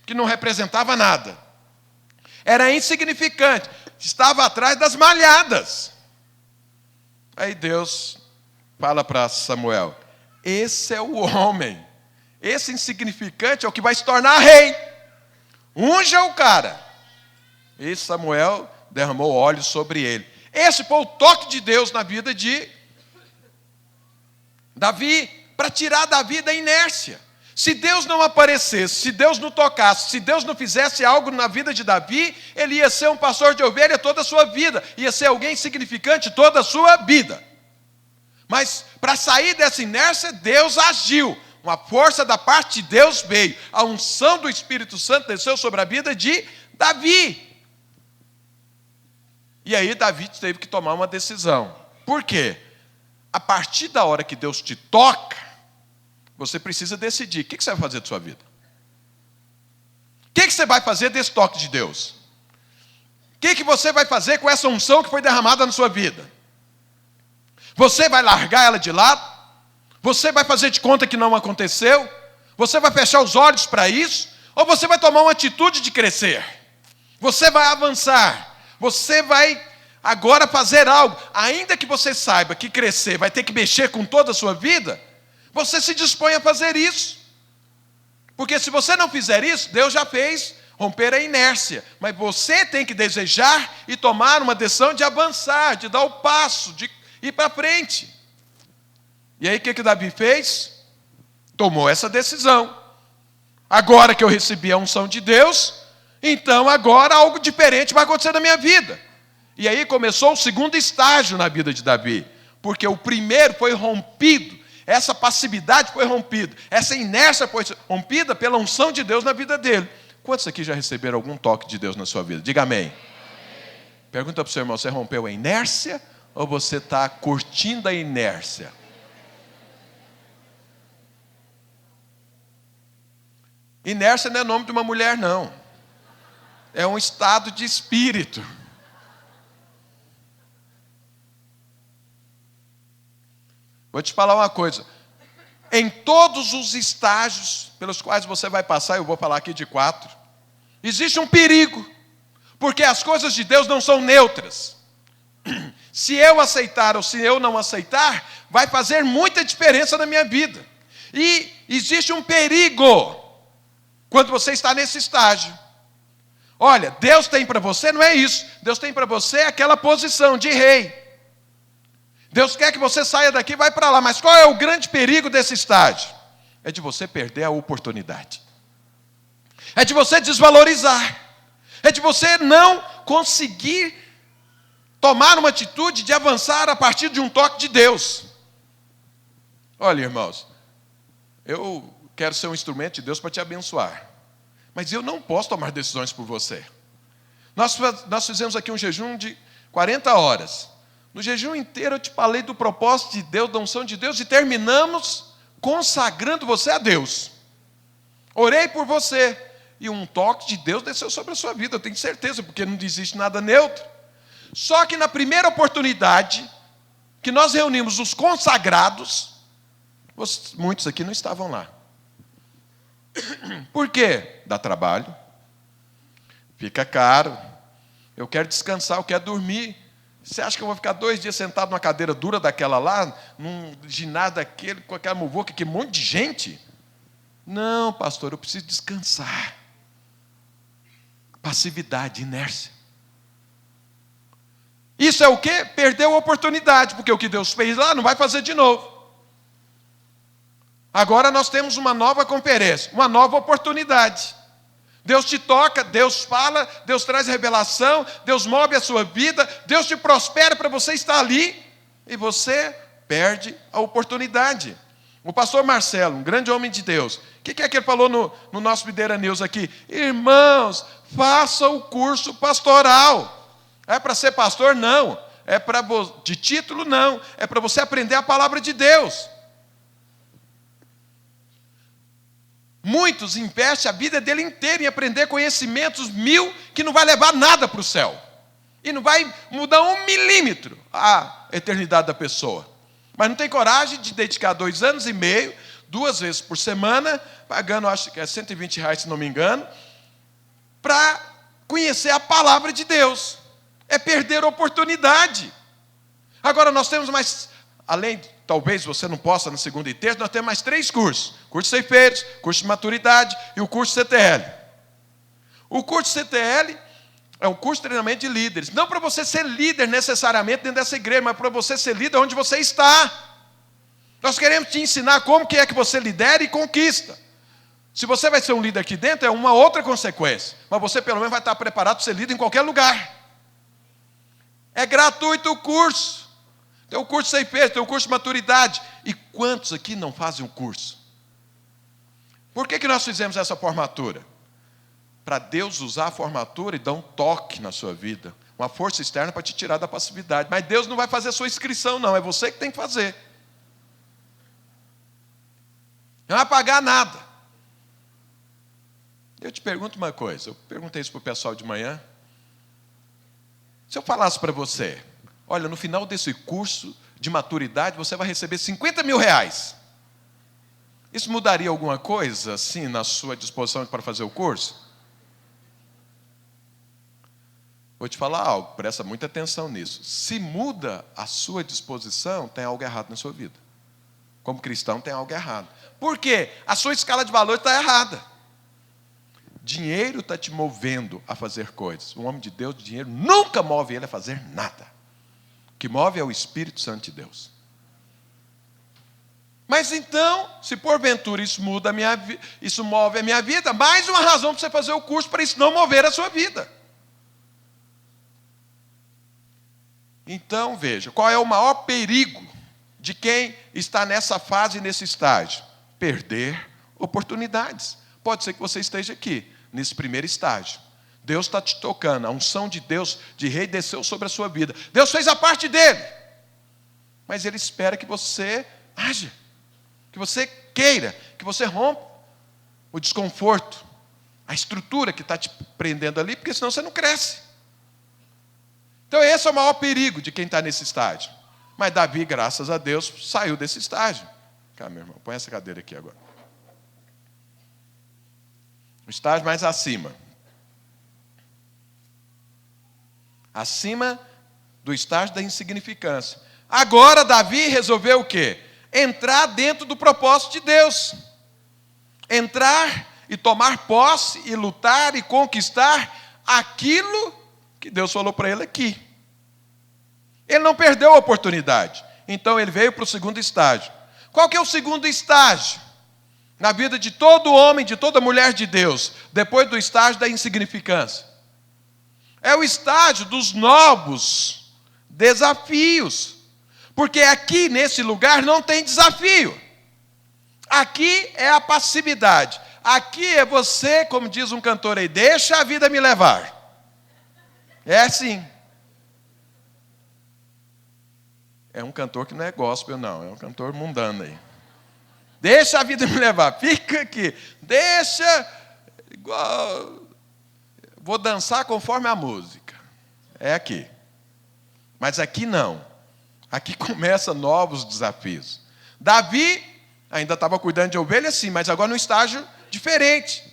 que não representava nada. Era insignificante, estava atrás das malhadas. Aí Deus fala para Samuel: esse é o homem, esse insignificante é o que vai se tornar rei. Unja o cara. E Samuel derramou óleo sobre ele. Esse foi o toque de Deus na vida de Davi, para tirar Davi da inércia. Se Deus não aparecesse, se Deus não tocasse, se Deus não fizesse algo na vida de Davi, ele ia ser um pastor de ovelha toda a sua vida, ia ser alguém insignificante toda a sua vida. Mas para sair dessa inércia, Deus agiu. Uma força da parte de Deus veio. A unção do Espírito Santo desceu sobre a vida de Davi. E aí Davi teve que tomar uma decisão. Por quê? A partir da hora que Deus te toca, você precisa decidir. O que você vai fazer da sua vida? O que você vai fazer desse toque de Deus? O que você vai fazer com essa unção que foi derramada na sua vida? Você vai largar ela de lado? Você vai fazer de conta que não aconteceu? Você vai fechar os olhos para isso? Ou você vai tomar uma atitude de crescer? Você vai avançar? Você vai agora fazer algo? Ainda que você saiba que crescer vai ter que mexer com toda a sua vida, você se dispõe a fazer isso. Porque se você não fizer isso, Deus já fez romper a inércia. Mas você tem que desejar e tomar uma decisão de avançar, de dar o passo, de ir para frente. E aí o que Davi fez? Tomou essa decisão. Agora que eu recebi a unção de Deus, então agora algo diferente vai acontecer na minha vida. E aí começou o segundo estágio na vida de Davi. Porque o primeiro foi rompido. Essa passividade foi rompida. Essa inércia foi rompida pela unção de Deus na vida dele. Quantos aqui já receberam algum toque de Deus na sua vida? Diga amém. Amém. Pergunta para o seu irmão: você rompeu a inércia ou você está curtindo a inércia? Inércia não é nome de uma mulher, não. É um estado de espírito. Vou te falar uma coisa. Em todos os estágios pelos quais você vai passar, eu vou falar aqui de 4, existe um perigo. Porque as coisas de Deus não são neutras. Se eu aceitar ou se eu não aceitar, vai fazer muita diferença na minha vida. E existe um perigo quando você está nesse estágio. Olha, Deus tem para você, não é isso. Deus tem para você aquela posição de rei. Deus quer que você saia daqui e vai para lá. Mas qual é o grande perigo desse estágio? É de você perder a oportunidade. É de você desvalorizar. É de você não conseguir tomar uma atitude de avançar a partir de um toque de Deus. Olha, irmãos, eu quero ser um instrumento de Deus para te abençoar. Mas eu não posso tomar decisões por você. Nós fizemos aqui um jejum de 40 horas. No jejum inteiro eu te falei do propósito de Deus, da unção de Deus, e terminamos consagrando você a Deus. Orei por você, e um toque de Deus desceu sobre a sua vida, eu tenho certeza, porque não existe nada neutro. Só que na primeira oportunidade que nós reunimos os consagrados, muitos aqui não estavam lá. Por quê? Dá trabalho, fica caro, eu quero descansar, eu quero dormir. Você acha que eu vou ficar 2 dias sentado numa cadeira dura daquela lá, num ginásio daquele, com aquela muvuca, que um monte de gente? Não, pastor, eu preciso descansar. Passividade, inércia. Isso é o quê? Perdeu a oportunidade, porque o que Deus fez lá não vai fazer de novo. Agora nós temos uma nova conferência, uma nova oportunidade. Deus te toca, Deus fala, Deus traz revelação, Deus move a sua vida, Deus te prospera para você estar ali, e você perde a oportunidade. O pastor Marcelo, um grande homem de Deus, o que é que ele falou no nosso Videira News aqui? Irmãos, faça o curso pastoral. É para ser pastor? Não. É para de título? Não. É para você aprender a palavra de Deus. Muitos investem a vida dele inteira em aprender conhecimentos 1000 que não vai levar nada para o céu. E não vai mudar 1 milímetro a eternidade da pessoa. Mas não tem coragem de dedicar 2 anos e meio, 2 vezes por semana, pagando, acho que é R$120, se não me engano, para conhecer a palavra de Deus. É perder a oportunidade. Agora nós temos mais, além, talvez você não possa na segunda e terça, nós temos mais 3 cursos. Curso Ceifeiros, curso de maturidade e o curso CTL. O curso CTL é um curso de treinamento de líderes. Não para você ser líder necessariamente dentro dessa igreja, mas para você ser líder onde você está. Nós queremos te ensinar como que é que você lidera e conquista. Se você vai ser um líder aqui dentro, é uma outra consequência. Mas você pelo menos vai estar preparado para ser líder em qualquer lugar. É gratuito o curso. Tem o curso Ceifeiros, tem o curso de maturidade. E quantos aqui não fazem o curso? Por que nós fizemos essa formatura? Para Deus usar a formatura e dar um toque na sua vida. Uma força externa para te tirar da passividade. Mas Deus não vai fazer a sua inscrição, não. É você que tem que fazer. Não vai pagar nada. Eu te pergunto uma coisa. Eu perguntei isso para o pessoal de manhã. Se eu falasse para você, olha, no final desse curso de maturidade, você vai receber 50 mil reais. Isso mudaria alguma coisa, assim, na sua disposição para fazer o curso? Vou te falar algo, presta muita atenção nisso. Se muda a sua disposição, tem algo errado na sua vida. Como cristão, tem algo errado. Por quê? A sua escala de valor está errada. Dinheiro está te movendo a fazer coisas. Um homem de Deus, dinheiro nunca move ele a fazer nada. O que move é o Espírito Santo de Deus. Mas então, se porventura isso muda isso move a minha vida, mais uma razão para você fazer o curso para isso não mover a sua vida. Então, veja, qual é o maior perigo de quem está nessa fase, nesse estágio? Perder oportunidades. Pode ser que você esteja aqui, nesse primeiro estágio. Deus está te tocando, a unção de Deus, de rei, desceu sobre a sua vida. Deus fez a parte dele. Mas Ele espera que você haja, que você queira, que você rompa o desconforto, a estrutura que está te prendendo ali, porque senão você não cresce. Então esse é o maior perigo de quem está nesse estágio. Mas Davi, graças a Deus, saiu desse estágio. Cá, meu irmão, põe essa cadeira aqui agora. O estágio mais acima. Acima do estágio da insignificância. Agora Davi resolveu o quê? Entrar dentro do propósito de Deus. Entrar e tomar posse e lutar e conquistar aquilo que Deus falou para ele aqui. Ele não perdeu a oportunidade. Então ele veio para o segundo estágio. Qual que é o segundo estágio? Na vida de todo homem, de toda mulher de Deus, depois do estágio da insignificância. É o estágio dos novos desafios. Porque aqui, nesse lugar, não tem desafio. Aqui é a passividade. Aqui é você, como diz um cantor aí, deixa a vida me levar. É assim. É um cantor que não é gospel, não. É um cantor mundano aí. Deixa a vida me levar. Fica aqui. Deixa. Igual. Vou dançar conforme a música. É aqui. Mas aqui não. Aqui começam novos desafios. Davi ainda estava cuidando de ovelhas, sim, mas agora num estágio diferente.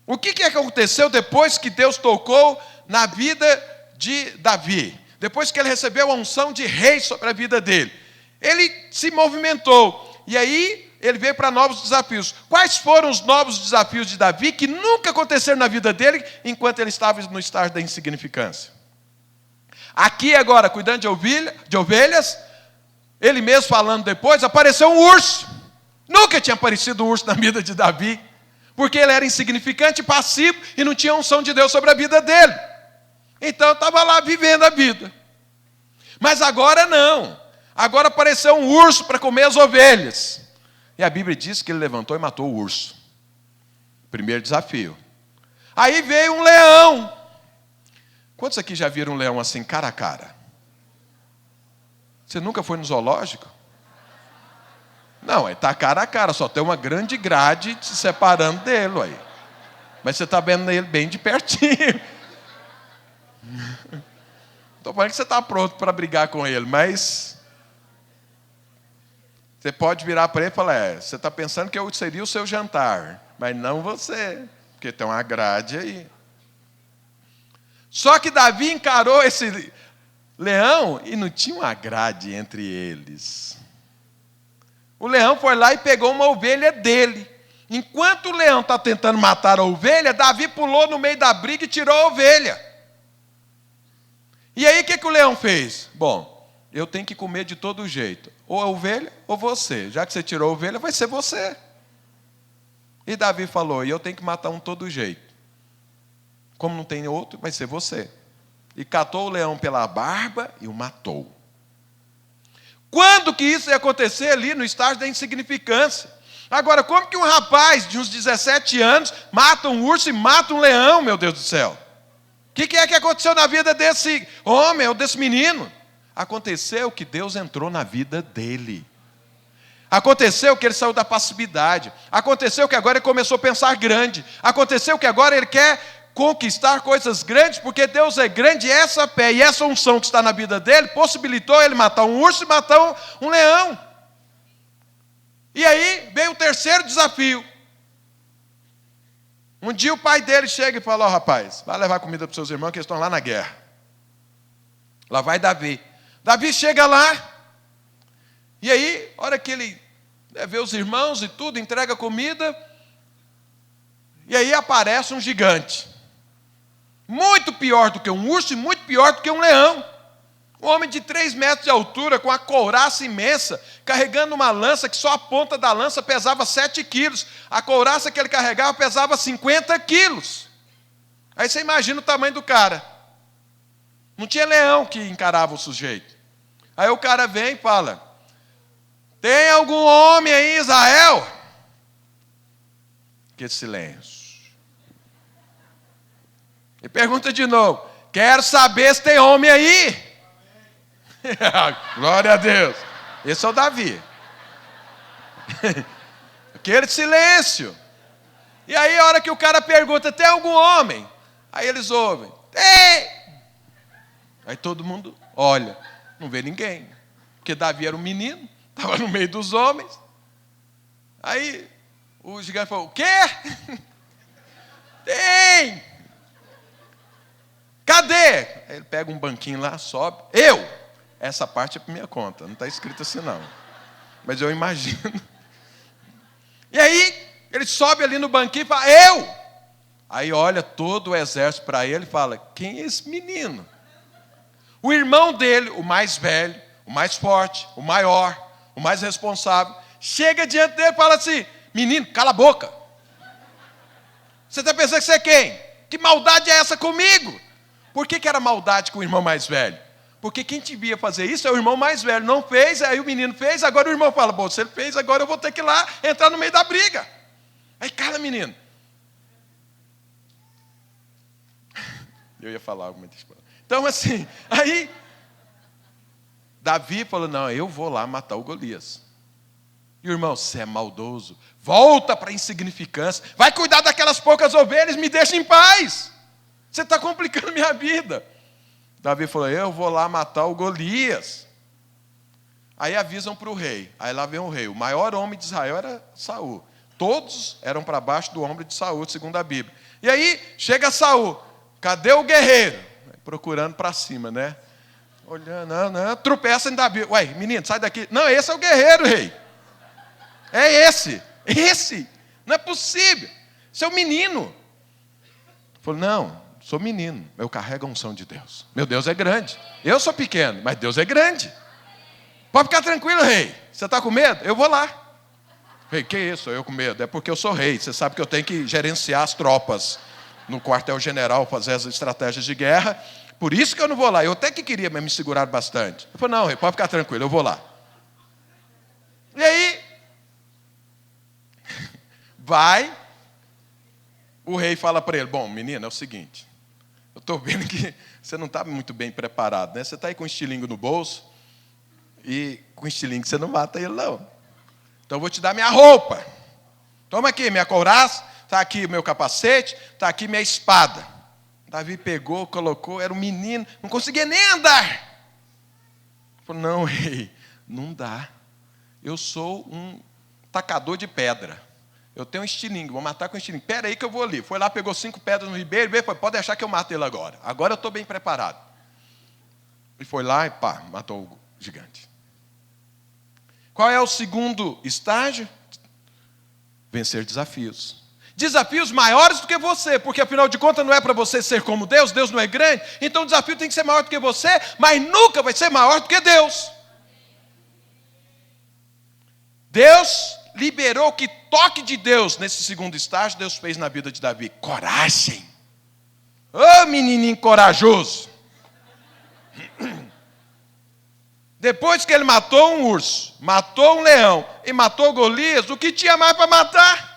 O que aconteceu depois que Deus tocou na vida de Davi? Depois que ele recebeu a unção de rei sobre a vida dele. Ele se movimentou. E aí ele veio para novos desafios. Quais foram os novos desafios de Davi que nunca aconteceram na vida dele enquanto ele estava no estágio da insignificância? Aqui agora, cuidando de ovelhas, ele mesmo falando depois, apareceu um urso. Nunca tinha aparecido um urso na vida de Davi, porque ele era insignificante, passivo e não tinha unção de Deus sobre a vida dele. Então estava lá vivendo a vida. Mas agora não. Agora apareceu um urso para comer as ovelhas. E a Bíblia diz que ele levantou e matou o urso. Primeiro desafio. Aí veio um leão. Quantos aqui já viram um leão assim, cara a cara? Você nunca foi no zoológico? Não, ele está cara a cara, só tem uma grande grade se separando dele. Aí. Mas você está vendo ele bem de pertinho. Estou falando que você está pronto para brigar com ele, mas você pode virar para ele e falar, você está pensando que eu seria o seu jantar, mas não você, porque tem uma grade aí. Só que Davi encarou esse leão e não tinha uma grade entre eles. O leão foi lá e pegou uma ovelha dele. Enquanto o leão está tentando matar a ovelha, Davi pulou no meio da briga e tirou a ovelha. E aí o que o leão fez? Bom, eu tenho que comer de todo jeito. Ou a ovelha ou você. Já que você tirou a ovelha, vai ser você. E Davi falou, e eu tenho que matar um de todo jeito. Como não tem outro, vai ser você. E catou o leão pela barba e o matou. Quando que isso ia acontecer ali no estágio da insignificância? Agora, como que um rapaz de uns 17 anos mata um urso e mata um leão, meu Deus do céu? O que é que aconteceu na vida desse homem ou desse menino? Aconteceu que Deus entrou na vida dele. Aconteceu que ele saiu da passividade. Aconteceu que agora ele começou a pensar grande. Aconteceu que agora ele quer conquistar coisas grandes, porque Deus é grande, e essa fé e essa unção que está na vida dele possibilitou ele matar um urso e matar um leão. E aí veio o terceiro desafio. Um dia o pai dele chega e fala, rapaz, vai levar comida para os seus irmãos que eles estão lá na guerra. Lá vai Davi. Davi chega lá, e aí, a hora que ele vê os irmãos e tudo, entrega comida, e aí aparece um gigante. Muito pior do que um urso e muito pior do que um leão. Um homem de 3 metros de altura, com a couraça imensa, carregando uma lança que só a ponta da lança pesava 7 quilos. A couraça que ele carregava pesava 50 quilos. Aí você imagina o tamanho do cara. Não tinha leão que encarava o sujeito. Aí o cara vem e fala, tem algum homem aí em Israel? Que silêncio. E pergunta de novo, quero saber se tem homem aí. Glória a Deus. Esse é o Davi. Aquele silêncio. E aí a hora que o cara pergunta, tem algum homem? Aí eles ouvem, tem. Aí todo mundo olha, não vê ninguém. Porque Davi era um menino, estava no meio dos homens. Aí o gigante falou, o quê? Tem. Cadê? Aí ele pega um banquinho lá, sobe. Essa parte é por minha conta, não está escrito assim não. Mas eu imagino. E aí, ele sobe ali no banquinho e fala, eu! Aí olha todo o exército para ele e fala, quem é esse menino? O irmão dele, o mais velho, o mais forte, o maior, o mais responsável, chega diante dele e fala assim, menino, cala a boca. Você está pensando que você é quem? Que maldade é essa comigo? Por que era maldade com o irmão mais velho? Porque quem devia fazer isso é o irmão mais velho. Não fez, aí o menino fez, agora o irmão fala, bom, se ele fez, agora eu vou ter que ir lá entrar no meio da briga. Aí, cala, menino. Eu ia falar alguma coisa. Então, assim, aí, Davi falou, não, eu vou lá matar o Golias. E o irmão, você é maldoso, volta para a insignificância, vai cuidar daquelas poucas ovelhas, me deixa em paz. Você está complicando minha vida. Davi falou, eu vou lá matar o Golias. Aí avisam para o rei. Aí lá vem o rei. O maior homem de Israel era Saul. Todos eram para baixo do ombro de Saul, segundo a Bíblia. E aí chega Saul. Cadê o guerreiro? Procurando para cima, né? Olhando, não, tropeça em Davi. Ué, menino, sai daqui. Não, esse é o guerreiro, rei. É esse. Não é possível. Esse é o menino. Ele falou, não. Sou menino, eu carrego a unção de Deus. Meu Deus é grande. Eu sou pequeno, mas Deus é grande. Pode ficar tranquilo, rei. Você está com medo? Eu vou lá. Rei, que isso? Eu com medo? É porque eu sou rei. Você sabe que eu tenho que gerenciar as tropas no quartel-general, fazer as estratégias de guerra. Por isso que eu não vou lá. Eu até que queria, mas me seguraram bastante. Eu falei, não, rei, pode ficar tranquilo, eu vou lá. E aí, vai. O rei fala para ele, bom, menino, é o seguinte. Eu estou vendo que você não está muito bem preparado, né? Você está aí com um estilingue no bolso, e com estilingue você não mata ele, não. Então eu vou te dar minha roupa. Toma aqui, minha couraça, está aqui o meu capacete, está aqui minha espada. Davi pegou, colocou, era um menino, não conseguia nem andar. Ele falou, não, rei, não dá. Eu sou um tacador de pedra. Eu tenho um estilingue, vou matar com um estilingue. Espera aí que eu vou ali. Foi lá, pegou 5 pedras no ribeiro, e falou, pode deixar que eu mato ele agora. Agora eu estou bem preparado. E foi lá e pá, matou o gigante. Qual é o segundo estágio? Vencer desafios. Desafios maiores do que você, porque afinal de contas não é para você ser como Deus, Deus não é grande, então o desafio tem que ser maior do que você, mas nunca vai ser maior do que Deus. Deus liberou que toque de Deus nesse segundo estágio, Deus fez na vida de Davi. Coragem. Ô menininho corajoso. Depois que ele matou um urso, matou um leão e matou Golias, o que tinha mais para matar?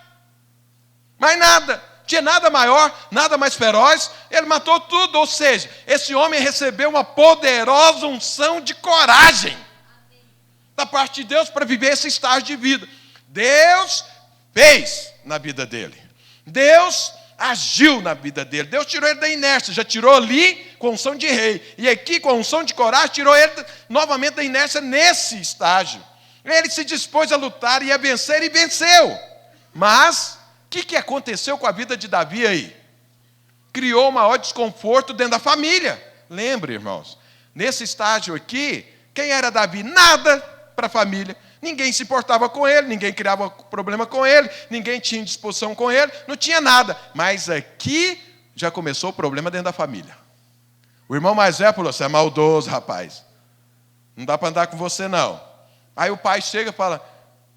Mais nada. Tinha nada maior, nada mais feroz. Ele matou tudo. Ou seja, esse homem recebeu uma poderosa unção de coragem da parte de Deus para viver esse estágio de vida. Deus fez na vida dele. Deus agiu na vida dele. Deus tirou ele da inércia. Já tirou ali com a unção de rei. E aqui com a unção de coragem, tirou ele novamente da inércia nesse estágio. Ele se dispôs a lutar e a vencer e venceu. Mas o que aconteceu com a vida de Davi aí? Criou um maior desconforto dentro da família. Lembre, irmãos, nesse estágio aqui, quem era Davi? Nada para a família. Ninguém se importava com ele, ninguém criava problema com ele, ninguém tinha disposição com ele, não tinha nada. Mas aqui já começou o problema dentro da família. O irmão mais velho falou, você é maldoso, rapaz. Não dá para andar com você, não. Aí o pai chega e fala,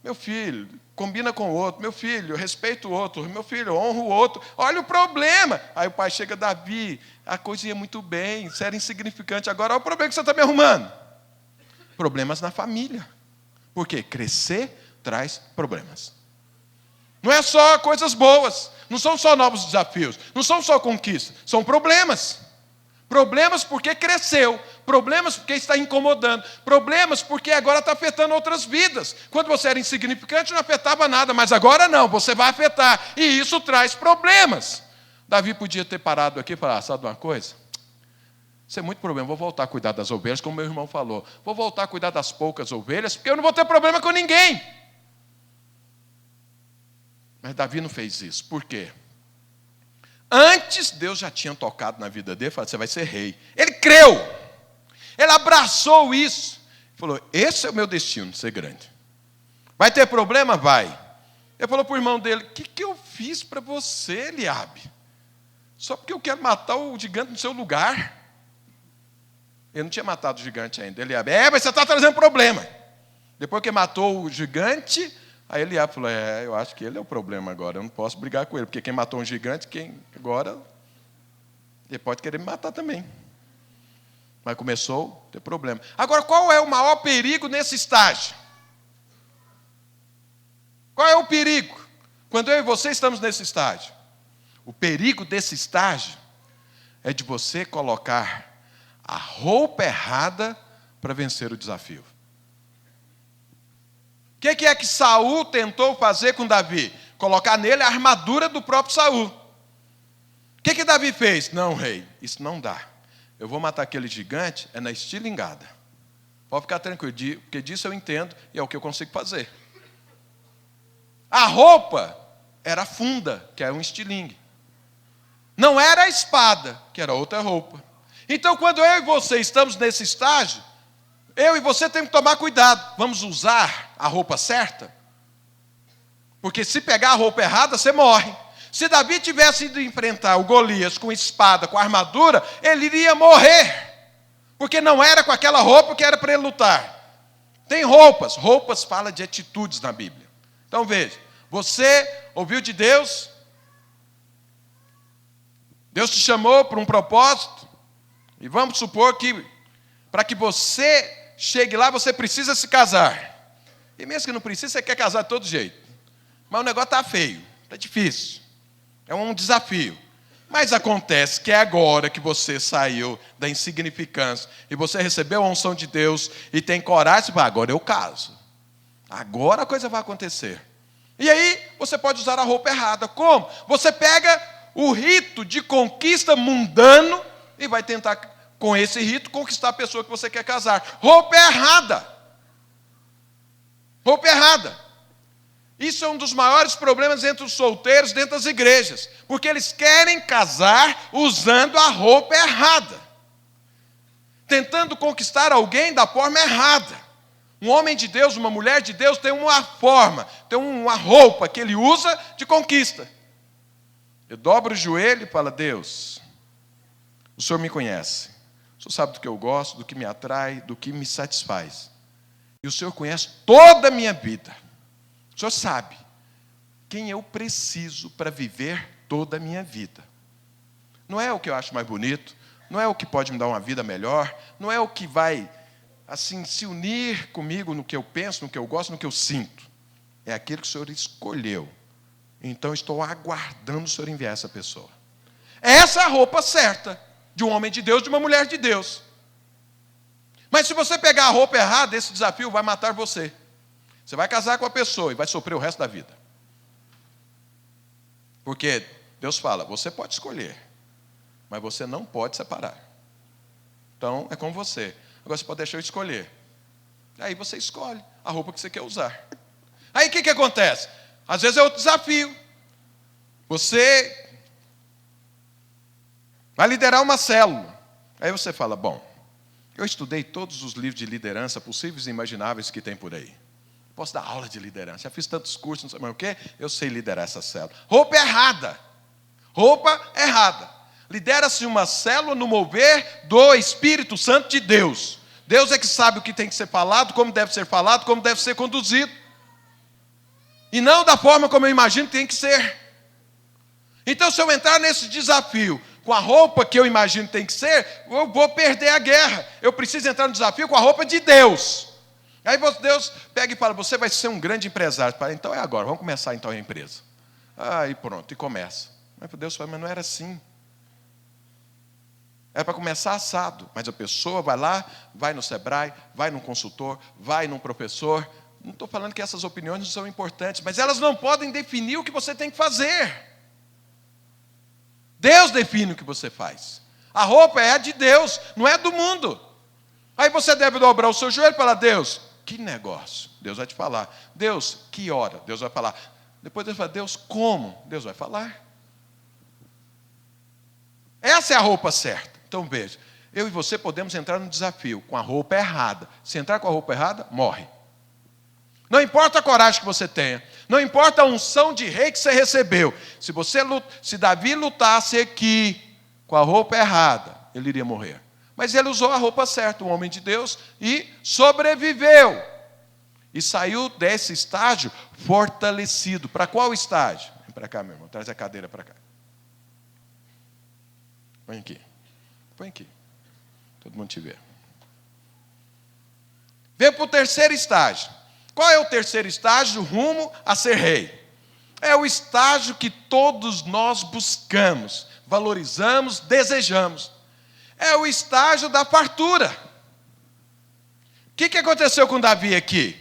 meu filho, combina com o outro. Meu filho, respeita o outro. Meu filho, honra o outro. Olha o problema. Aí o pai chega, Davi, a coisa ia muito bem, você era insignificante. Agora olha o problema que você está me arrumando. Problemas na família. Porque crescer traz problemas. Não é só coisas boas, não são só novos desafios, não são só conquistas, são problemas. Problemas porque cresceu, problemas porque está incomodando, problemas porque agora está afetando outras vidas. Quando você era insignificante não afetava nada, mas agora não, você vai afetar, e isso traz problemas. Davi podia ter parado aqui e falar, sabe uma coisa? Isso é muito problema, vou voltar a cuidar das ovelhas, como meu irmão falou. Vou voltar a cuidar das poucas ovelhas, porque eu não vou ter problema com ninguém. Mas Davi não fez isso. Por quê? Antes, Deus já tinha tocado na vida dele, falou, você vai ser rei. Ele creu. Ele abraçou isso. Falou, esse é o meu destino, ser grande. Vai ter problema? Vai. Ele falou para o irmão dele, o que eu fiz para você, Eliabe? Só porque eu quero matar o gigante no seu lugar. Ele não tinha matado o gigante ainda. Eliabe, mas você está trazendo problema. Depois que matou o gigante, aí Eliabe falou, eu acho que ele é o problema agora. Eu não posso brigar com ele, porque quem matou um gigante, agora, ele pode querer me matar também. Mas começou a ter problema. Agora, qual é o maior perigo nesse estágio? Qual é o perigo? Quando eu e você estamos nesse estágio. O perigo desse estágio é de você colocar a roupa errada para vencer o desafio. O que é que Saul tentou fazer com Davi? Colocar nele a armadura do próprio Saul. O que Davi fez? Não, rei, isso não dá. Eu vou matar aquele gigante, é na estilingada. Pode ficar tranquilo, porque disso eu entendo e é o que eu consigo fazer. A roupa era a funda, que era um estilingue. Não era a espada, que era outra roupa. Então, quando eu e você estamos nesse estágio, eu e você temos que tomar cuidado. Vamos usar a roupa certa? Porque se pegar a roupa errada, você morre. Se Davi tivesse ido enfrentar o Golias com espada, com armadura, ele iria morrer. Porque não era com aquela roupa que era para ele lutar. Tem roupas. Roupas fala de atitudes na Bíblia. Então, veja. Você ouviu de Deus? Deus te chamou para um propósito? E vamos supor que, para que você chegue lá, você precisa se casar. E mesmo que não precisa, você quer casar de todo jeito. Mas o negócio está feio, está difícil. É um desafio. Mas acontece que é agora que você saiu da insignificância e você recebeu a unção de Deus e tem coragem, agora eu caso. Agora a coisa vai acontecer. E aí você pode usar a roupa errada. Como? Você pega o rito de conquista mundano e vai tentar, com esse rito, conquistar a pessoa que você quer casar. Roupa errada. Roupa errada. Isso é um dos maiores problemas entre os solteiros dentro das igrejas, porque eles querem casar usando a roupa errada, tentando conquistar alguém da forma errada. Um homem de Deus, uma mulher de Deus tem uma forma, tem uma roupa que ele usa de conquista. Eu dobro o joelho e falo: Deus, o Senhor me conhece, o Senhor sabe do que eu gosto, do que me atrai, do que me satisfaz. E o Senhor conhece toda a minha vida. O Senhor sabe quem eu preciso para viver toda a minha vida. Não é o que eu acho mais bonito, não é o que pode me dar uma vida melhor, não é o que vai, assim, se unir comigo no que eu penso, no que eu gosto, no que eu sinto. É aquilo que o Senhor escolheu. Então, estou aguardando o Senhor enviar essa pessoa. Essa é a roupa certa de um homem de Deus, de uma mulher de Deus. Mas se você pegar a roupa errada, esse desafio vai matar você. Você vai casar com a pessoa e vai sofrer o resto da vida. Porque Deus fala: você pode escolher, mas você não pode separar. Então, é com você. Agora você pode deixar eu escolher. Aí você escolhe a roupa que você quer usar. Aí o que acontece? Às vezes é outro desafio. Você vai liderar uma célula. Aí você fala: bom, eu estudei todos os livros de liderança possíveis e imagináveis que tem por aí. Posso dar aula de liderança. Já fiz tantos cursos, não sei mais o quê. Eu sei liderar essa célula. Roupa errada. Roupa errada. Lidera-se uma célula no mover do Espírito Santo de Deus. Deus é que sabe o que tem que ser falado, como deve ser falado, como deve ser conduzido. E não da forma como eu imagino que tem que ser. Então, se eu entrar nesse desafio com a roupa que eu imagino que tem que ser, eu vou perder a guerra. Eu preciso entrar no desafio com a roupa de Deus. Aí Deus pega e fala: você vai ser um grande empresário. Então é agora, vamos começar então a empresa. Aí pronto, e começa. Mas Deus fala: mas não era assim. Era para começar assado. Mas a pessoa vai lá, vai no Sebrae, vai num consultor, vai num professor. Não estou falando que essas opiniões não são importantes, mas elas não podem definir o que você tem que fazer. Deus define o que você faz. A roupa é de Deus, não é do mundo. Aí você deve dobrar o seu joelho e falar: Deus, que negócio? Deus vai te falar. Deus, que hora? Deus vai falar. Depois Deus fala: Deus, como? Deus vai falar. Essa é a roupa certa. Então veja, eu e você podemos entrar no desafio com a roupa errada. Se entrar com a roupa errada, morre. Não importa a coragem que você tenha, não importa a unção de rei que você recebeu. Se Davi lutasse aqui com a roupa errada, ele iria morrer. Mas ele usou a roupa certa, um homem de Deus, e sobreviveu. E saiu desse estágio fortalecido. Para qual estágio? Vem para cá, meu irmão, traz a cadeira para cá. Põe aqui. Põe aqui. Todo mundo te vê. Vem para o terceiro estágio. Qual é o terceiro estágio? Rumo a ser rei. É o estágio que todos nós buscamos, valorizamos, desejamos. É o estágio da fartura. O que aconteceu com Davi aqui?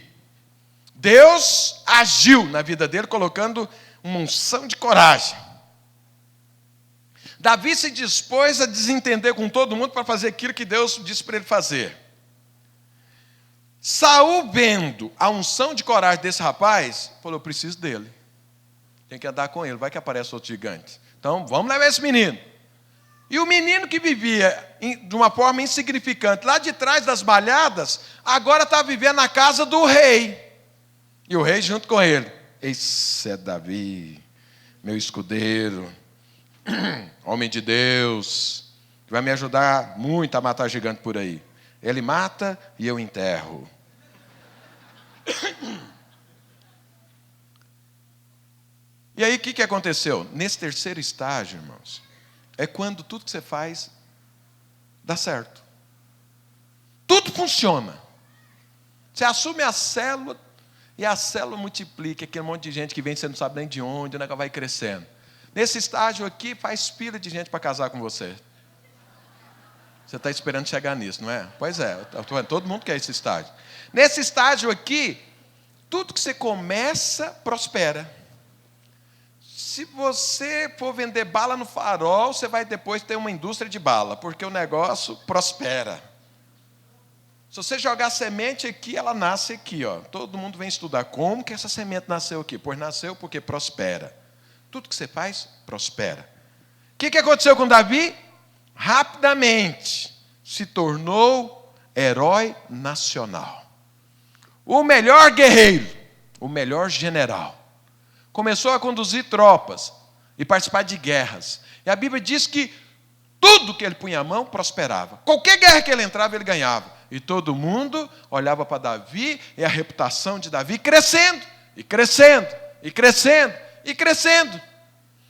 Deus agiu na vida dele, colocando uma unção de coragem. Davi se dispôs a desentender com todo mundo para fazer aquilo que Deus disse para ele fazer. Saul, vendo a unção de coragem desse rapaz, falou: eu preciso dele. Tem que andar com ele, vai que aparece outro gigante. Então, vamos levar esse menino. E o menino que vivia de uma forma insignificante, lá de trás das malhadas, agora está vivendo na casa do rei. E o rei junto com ele. Esse é Davi, meu escudeiro, homem de Deus, que vai me ajudar muito a matar gigante por aí. Ele mata e eu enterro. E aí o que aconteceu? Nesse terceiro estágio, irmãos, é quando tudo que você faz dá certo. Tudo funciona. Você assume a célula e a célula multiplica. Aquele monte de gente que vem, você não sabe nem de onde, né, que vai crescendo. Nesse estágio aqui, faz fila de gente para casar com você. Você está esperando chegar nisso, não é? Pois é, todo mundo quer esse estágio. Nesse estágio aqui, tudo que você começa, prospera. Se você for vender bala no Farol, você vai depois ter uma indústria de bala, porque o negócio prospera. Se você jogar semente aqui, ela nasce aqui, ó. Todo mundo vem estudar como que essa semente nasceu aqui. Pois nasceu porque prospera. Tudo que você faz, prospera. O que aconteceu com Davi? Rapidamente se tornou herói nacional. O melhor guerreiro, o melhor general. Começou a conduzir tropas e participar de guerras. E a Bíblia diz que tudo que ele punha a mão prosperava. Qualquer guerra que ele entrava, ele ganhava. E todo mundo olhava para Davi e a reputação de Davi crescendo, e crescendo, e crescendo, e crescendo.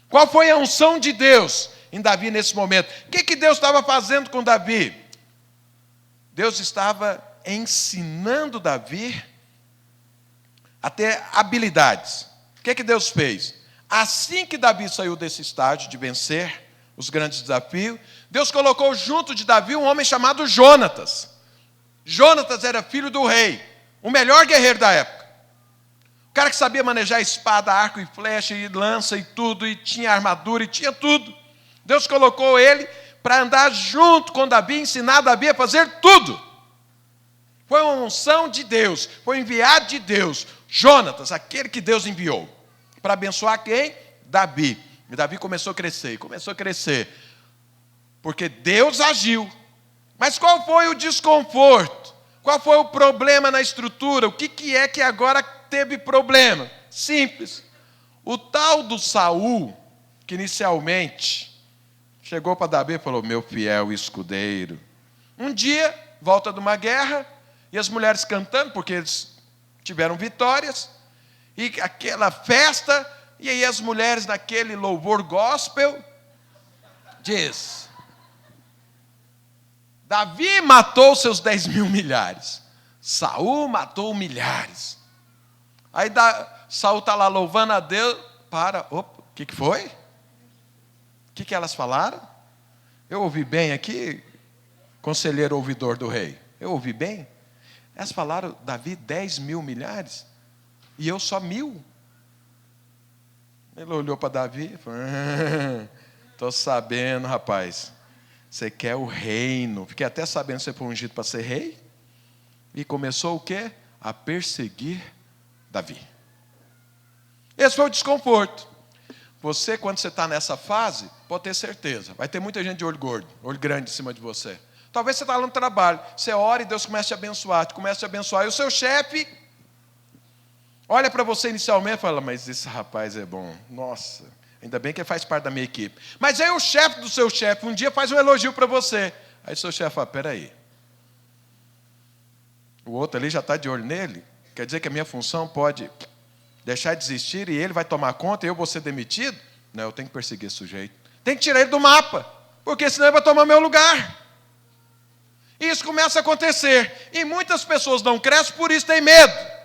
Qual foi a unção de Deus em Davi nesse momento? O que Deus estava fazendo com Davi? Deus estava ensinando Davi a ter habilidades. O que Deus fez? Assim que Davi saiu desse estágio de vencer os grandes desafios, Deus colocou junto de Davi um homem chamado Jonatas. Jonatas era filho do rei, o melhor guerreiro da época. O cara que sabia manejar espada, arco e flecha, e lança e tudo, e tinha armadura e tinha tudo. Deus colocou ele para andar junto com Davi, ensinar Davi a fazer tudo. Foi uma unção de Deus, foi enviado de Deus. Jonatas, aquele que Deus enviou. Para abençoar quem? Davi. E Davi começou a crescer. Porque Deus agiu. Mas qual foi o desconforto? Qual foi o problema na estrutura? O que é que agora teve problema? Simples. O tal do Saul, que inicialmente chegou para Davi e falou: meu fiel escudeiro. Um dia, volta de uma guerra, e as mulheres cantando, porque eles tiveram vitórias, e aquela festa, e aí as mulheres naquele louvor gospel, diz: Davi matou seus 10.000 milhares, Saul matou milhares. Aí Saul está lá louvando a Deus, o que foi? O que elas falaram? Eu ouvi bem aqui, conselheiro ouvidor do rei, eu ouvi bem? Elas falaram, Davi 10.000 milhares, e eu só 1.000. Ele olhou para Davi e falou: estou sabendo, rapaz. Você quer o reino. Fiquei até sabendo que você foi ungido para ser rei. E começou o quê? A perseguir Davi. Esse foi o desconforto. Você, quando você está nessa fase, pode ter certeza. Vai ter muita gente de olho gordo, olho grande em cima de você. Talvez você está lá no trabalho. Você ora e Deus começa a te abençoar. E o seu chefe olha para você inicialmente e fala: mas esse rapaz é bom. Nossa, ainda bem que ele faz parte da minha equipe. Mas aí o chefe do seu chefe um dia faz um elogio para você. Aí o seu chefe fala: peraí, o outro ali já está de olho nele? Quer dizer que a minha função pode deixar de existir e ele vai tomar conta e eu vou ser demitido? Não, eu tenho que perseguir esse sujeito. Tem que tirar ele do mapa, porque senão ele vai tomar meu lugar. E isso começa a acontecer. E muitas pessoas não crescem, por isso tem medo.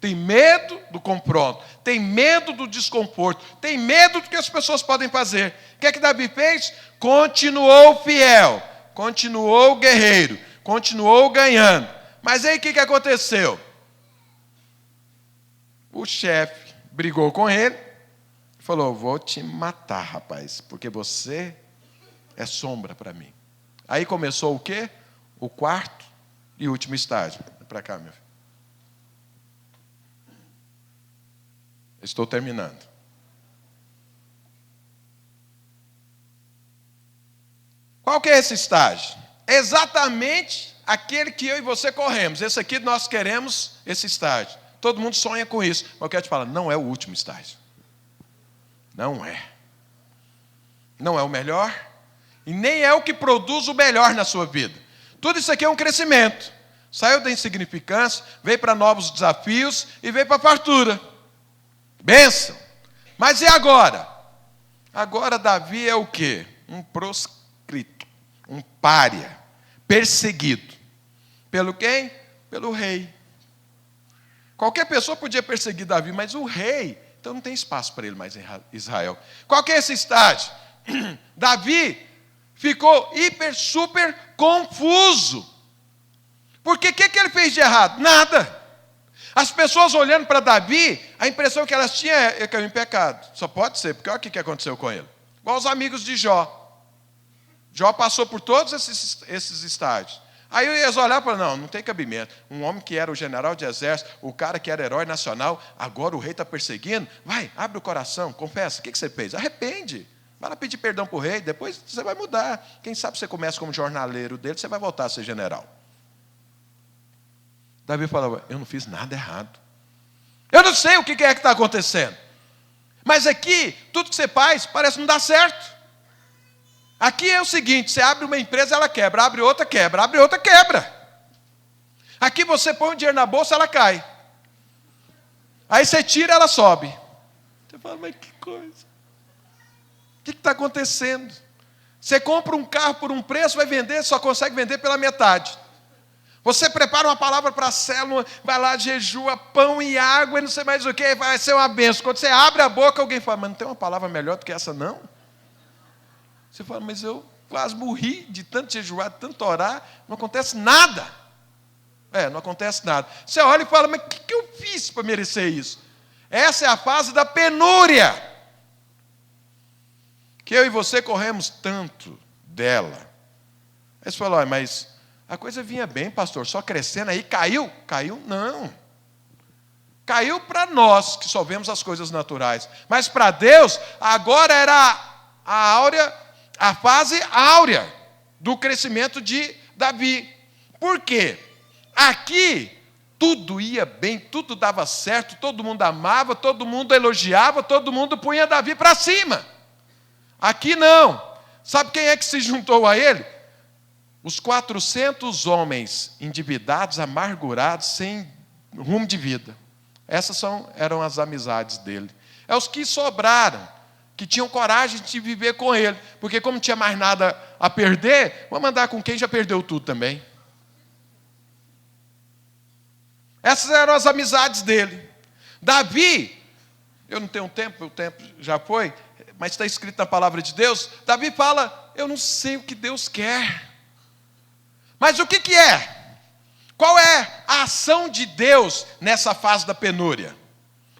Tem medo do confronto, tem medo do desconforto, tem medo do que as pessoas podem fazer. O que Davi fez? Continuou fiel, continuou guerreiro, continuou ganhando. Mas aí o que aconteceu? O chefe brigou com ele, falou: vou te matar, rapaz, porque você é sombra para mim. Aí começou o quê? O quarto e último estágio. Vem para cá, meu filho. Estou terminando. Qual que é esse estágio? É exatamente aquele que eu e você corremos. Esse aqui nós queremos esse estágio. Todo mundo sonha com isso. Mas eu quero te falar, não é o último estágio. Não é. Não é o melhor. E nem é o que produz o melhor na sua vida. Tudo isso aqui é um crescimento. Saiu da insignificância, veio para novos desafios e veio para a fartura. Bênção. Mas e agora? Agora Davi é o quê? Um proscrito, um pária, perseguido. Pelo quem? Pelo rei. Qualquer pessoa podia perseguir Davi, mas o rei, então não tem espaço para ele mais em Israel. Qual que é esse estágio? Davi ficou hiper, super confuso. Porque o que ele fez de errado? Nada. As pessoas olhando para Davi, a impressão que elas tinham é: ele caiu em pecado. Só pode ser, porque olha o que aconteceu com ele. Igual os amigos de Jó. Jó passou por todos esses estágios. Aí eles olharam e falaram, não tem cabimento. Um homem que era o general de exército, o cara que era herói nacional, agora o rei está perseguindo. Vai, abre o coração, confessa. O que você fez? Arrepende. Vai lá pedir perdão para o rei, depois você vai mudar. Quem sabe você começa como jornaleiro dele, você vai voltar a ser general. Davi falava, eu não fiz nada errado. Eu não sei o que é que está acontecendo. Mas aqui, tudo que você faz parece não dar certo. Aqui é o seguinte, você abre uma empresa, ela quebra. Abre outra, quebra. Abre outra, quebra. Aqui você põe o dinheiro na bolsa, ela cai. Aí você tira, ela sobe. Você fala, mas que coisa. O que está acontecendo? Você compra um carro por um preço, vai vender, só consegue vender pela metade. Você prepara uma palavra para a célula, vai lá, jejua, pão e água, e não sei mais o que, vai ser uma benção. Quando você abre a boca, alguém fala, mas não tem uma palavra melhor do que essa, não? Você fala, mas eu quase morri de tanto jejuar, de tanto orar, não acontece nada. Não acontece nada. Você olha e fala, mas o que eu fiz para merecer isso? Essa é a fase da penúria. Que eu e você corremos tanto dela. Aí você fala, mas a coisa vinha bem, pastor, só crescendo aí, caiu? Caiu, não. Caiu para nós, que só vemos as coisas naturais. Mas para Deus, agora era a fase áurea do crescimento de Davi. Por quê? Aqui, tudo ia bem, tudo dava certo, todo mundo amava, todo mundo elogiava, todo mundo punha Davi para cima. Aqui não. Sabe quem é que se juntou a ele? Os 400 homens endividados, amargurados, sem rumo de vida. Essas eram as amizades dele. É os que sobraram, que tinham coragem de viver com ele. Porque como não tinha mais nada a perder, vamos andar com quem já perdeu tudo também. Essas eram as amizades dele. Davi, eu não tenho tempo, o tempo já foi, mas está escrito na palavra de Deus, Davi fala, eu não sei o que Deus quer. Mas o que é? Qual é a ação de Deus nessa fase da penúria?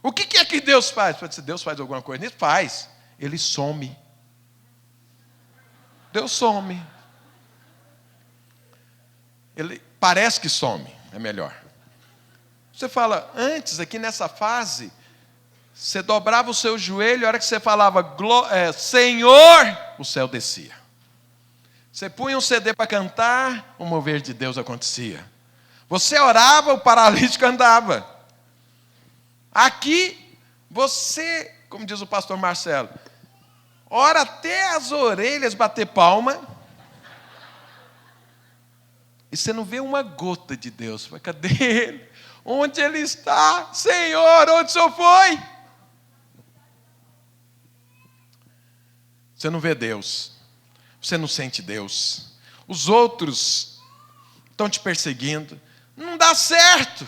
O que é que Deus faz? Pode ser, Deus faz alguma coisa nisso? Faz. Ele some. Deus some. Ele parece que some, é melhor. Você fala, antes, aqui nessa fase, você dobrava o seu joelho, a hora que você falava, Senhor, o céu descia. Você punha um CD para cantar, o mover de Deus acontecia. Você orava, o paralítico andava. Aqui, você, como diz o pastor Marcelo, ora até as orelhas bater palma, e você não vê uma gota de Deus. Você fala, cadê ele? Onde ele está? Senhor, onde o Senhor foi? Você não vê Deus. Você não sente Deus. Os outros estão te perseguindo. Não dá certo.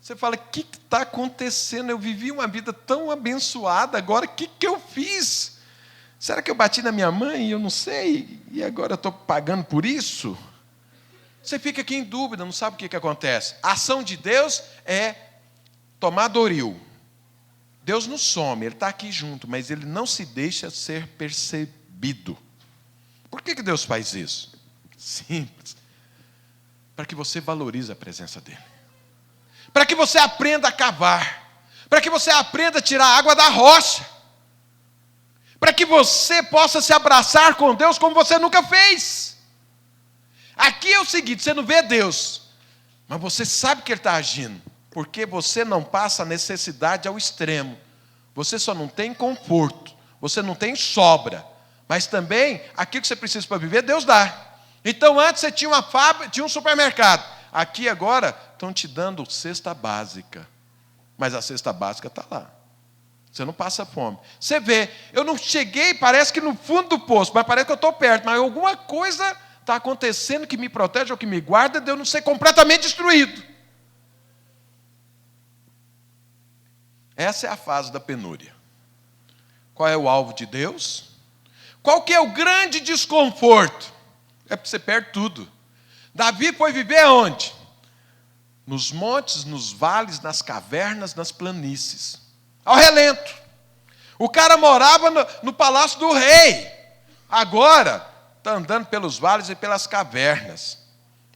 Você fala, o que está acontecendo? Eu vivi uma vida tão abençoada, agora o que eu fiz? Será que eu bati na minha mãe? Eu não sei. E agora eu estou pagando por isso? Você fica aqui em dúvida, não sabe o que acontece. A ação de Deus é tomar Doril. Deus não some, Ele está aqui junto, mas Ele não se deixa ser percebido. Por que Deus faz isso? Simples. Para que você valorize a presença dEle. Para que você aprenda a cavar. Para que você aprenda a tirar a água da rocha. Para que você possa se abraçar com Deus como você nunca fez. Aqui é o seguinte, você não vê Deus, mas você sabe que Ele está agindo. Porque você não passa necessidade ao extremo. Você só não tem conforto. Você não tem sobra. Mas também, aquilo que você precisa para viver, Deus dá. Então, antes você tinha uma fábrica, tinha um supermercado. Aqui agora, estão te dando cesta básica. Mas a cesta básica está lá. Você não passa fome. Você vê, eu não cheguei, parece que no fundo do poço, mas parece que eu estou perto. Mas alguma coisa está acontecendo que me protege ou que me guarda de eu não ser completamente destruído. Essa é a fase da penúria. Qual é o alvo de Deus? Qual que é o grande desconforto? É porque você perde tudo. Davi foi viver onde? Nos montes, nos vales, nas cavernas, nas planícies. Ao relento. O cara morava no palácio do rei. Agora, está andando pelos vales e pelas cavernas.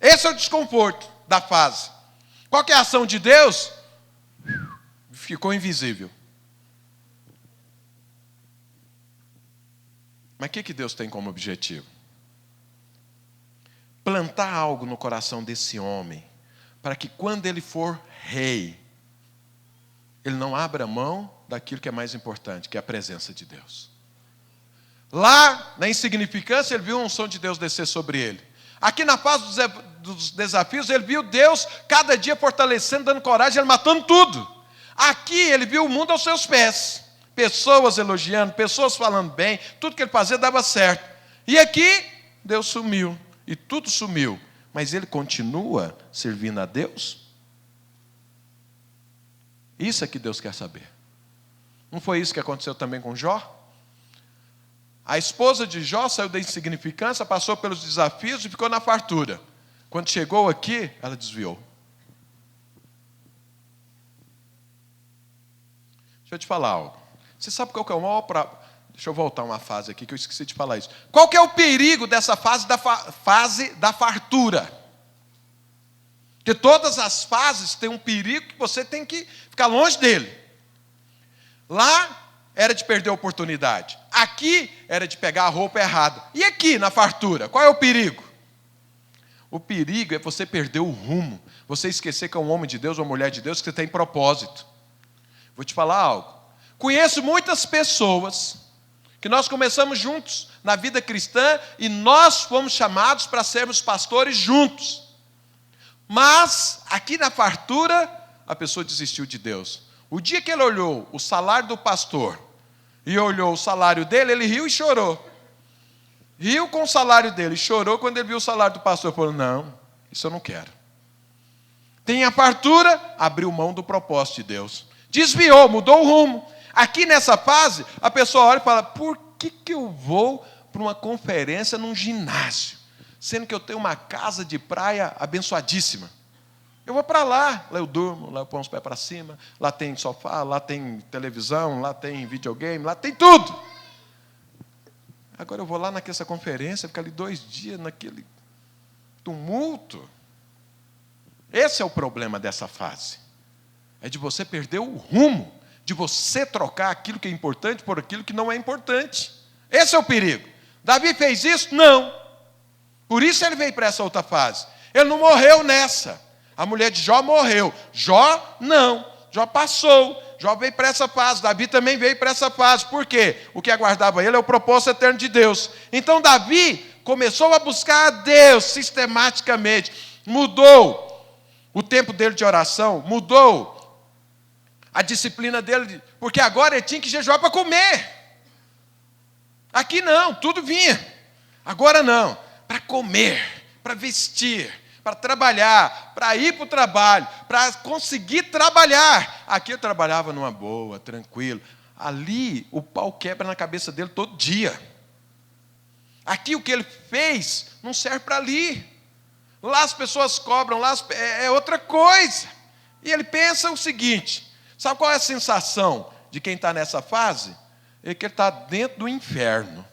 Esse é o desconforto da fase. Qual que é a ação de Deus? Ficou invisível. Mas o que Deus tem como objetivo? Plantar algo no coração desse homem, para que quando ele for rei, ele não abra mão daquilo que é mais importante, que é a presença de Deus. Lá, na insignificância, ele viu a unção de Deus descer sobre ele. Aqui na fase dos desafios, ele viu Deus cada dia fortalecendo, dando coragem, ele matando tudo. Aqui ele viu o mundo aos seus pés. Pessoas elogiando, pessoas falando bem, tudo que ele fazia dava certo. E aqui, Deus sumiu. E tudo sumiu. Mas ele continua servindo a Deus? Isso é que Deus quer saber. Não foi isso que aconteceu também com Jó? A esposa de Jó saiu da insignificância, passou pelos desafios e ficou na fartura. Quando chegou aqui, ela desviou. Deixa eu te falar algo. Você sabe qual que é o maior problema? Deixa eu voltar uma fase aqui que eu esqueci de falar isso. Qual que é o perigo dessa fase da fartura? Porque todas as fases têm um perigo que você tem que ficar longe dele. Lá era de perder a oportunidade. Aqui era de pegar a roupa errada. E aqui, na fartura, qual é o perigo? O perigo é você perder o rumo. Você esquecer que é um homem de Deus ou uma mulher de Deus, que você tem propósito. Vou te falar algo. Conheço muitas pessoas que nós começamos juntos na vida cristã e nós fomos chamados para sermos pastores juntos. Mas, aqui na fartura, a pessoa desistiu de Deus. O dia que ele olhou o salário do pastor e olhou o salário dele, ele riu e chorou. Riu com o salário dele, chorou quando ele viu o salário do pastor. Falou, não, isso eu não quero. Tem a fartura, abriu mão do propósito de Deus. Desviou, mudou o rumo. Aqui nessa fase, a pessoa olha e fala, por que eu vou para uma conferência num ginásio? Sendo que eu tenho uma casa de praia abençoadíssima. Eu vou para lá eu durmo, lá eu ponho os pés para cima, lá tem sofá, lá tem televisão, lá tem videogame, lá tem tudo. Agora eu vou lá naquela conferência, ficar ali 2 dias naquele tumulto. Esse é o problema dessa fase. É de você perder o rumo, de você trocar aquilo que é importante por aquilo que não é importante. Esse é o perigo. Davi fez isso? Não. Por isso ele veio para essa outra fase. Ele não morreu nessa. A mulher de Jó morreu. Jó, não. Jó passou. Jó veio para essa fase. Davi também veio para essa fase. Por quê? O que aguardava ele é o propósito eterno de Deus. Então Davi começou a buscar a Deus sistematicamente. Mudou o tempo dele de oração. Mudou a disciplina dele. Porque agora ele tinha que jejuar para comer. Aqui não, tudo vinha. Agora não. Para comer, para vestir, para trabalhar, para ir para o trabalho, para conseguir trabalhar. Aqui eu trabalhava numa boa, tranquilo. Ali o pau quebra na cabeça dele todo dia. Aqui o que ele fez não serve para ali. Lá as pessoas cobram, lá é outra coisa. E ele pensa o seguinte, sabe qual é a sensação de quem está nessa fase? É que ele está dentro do inferno.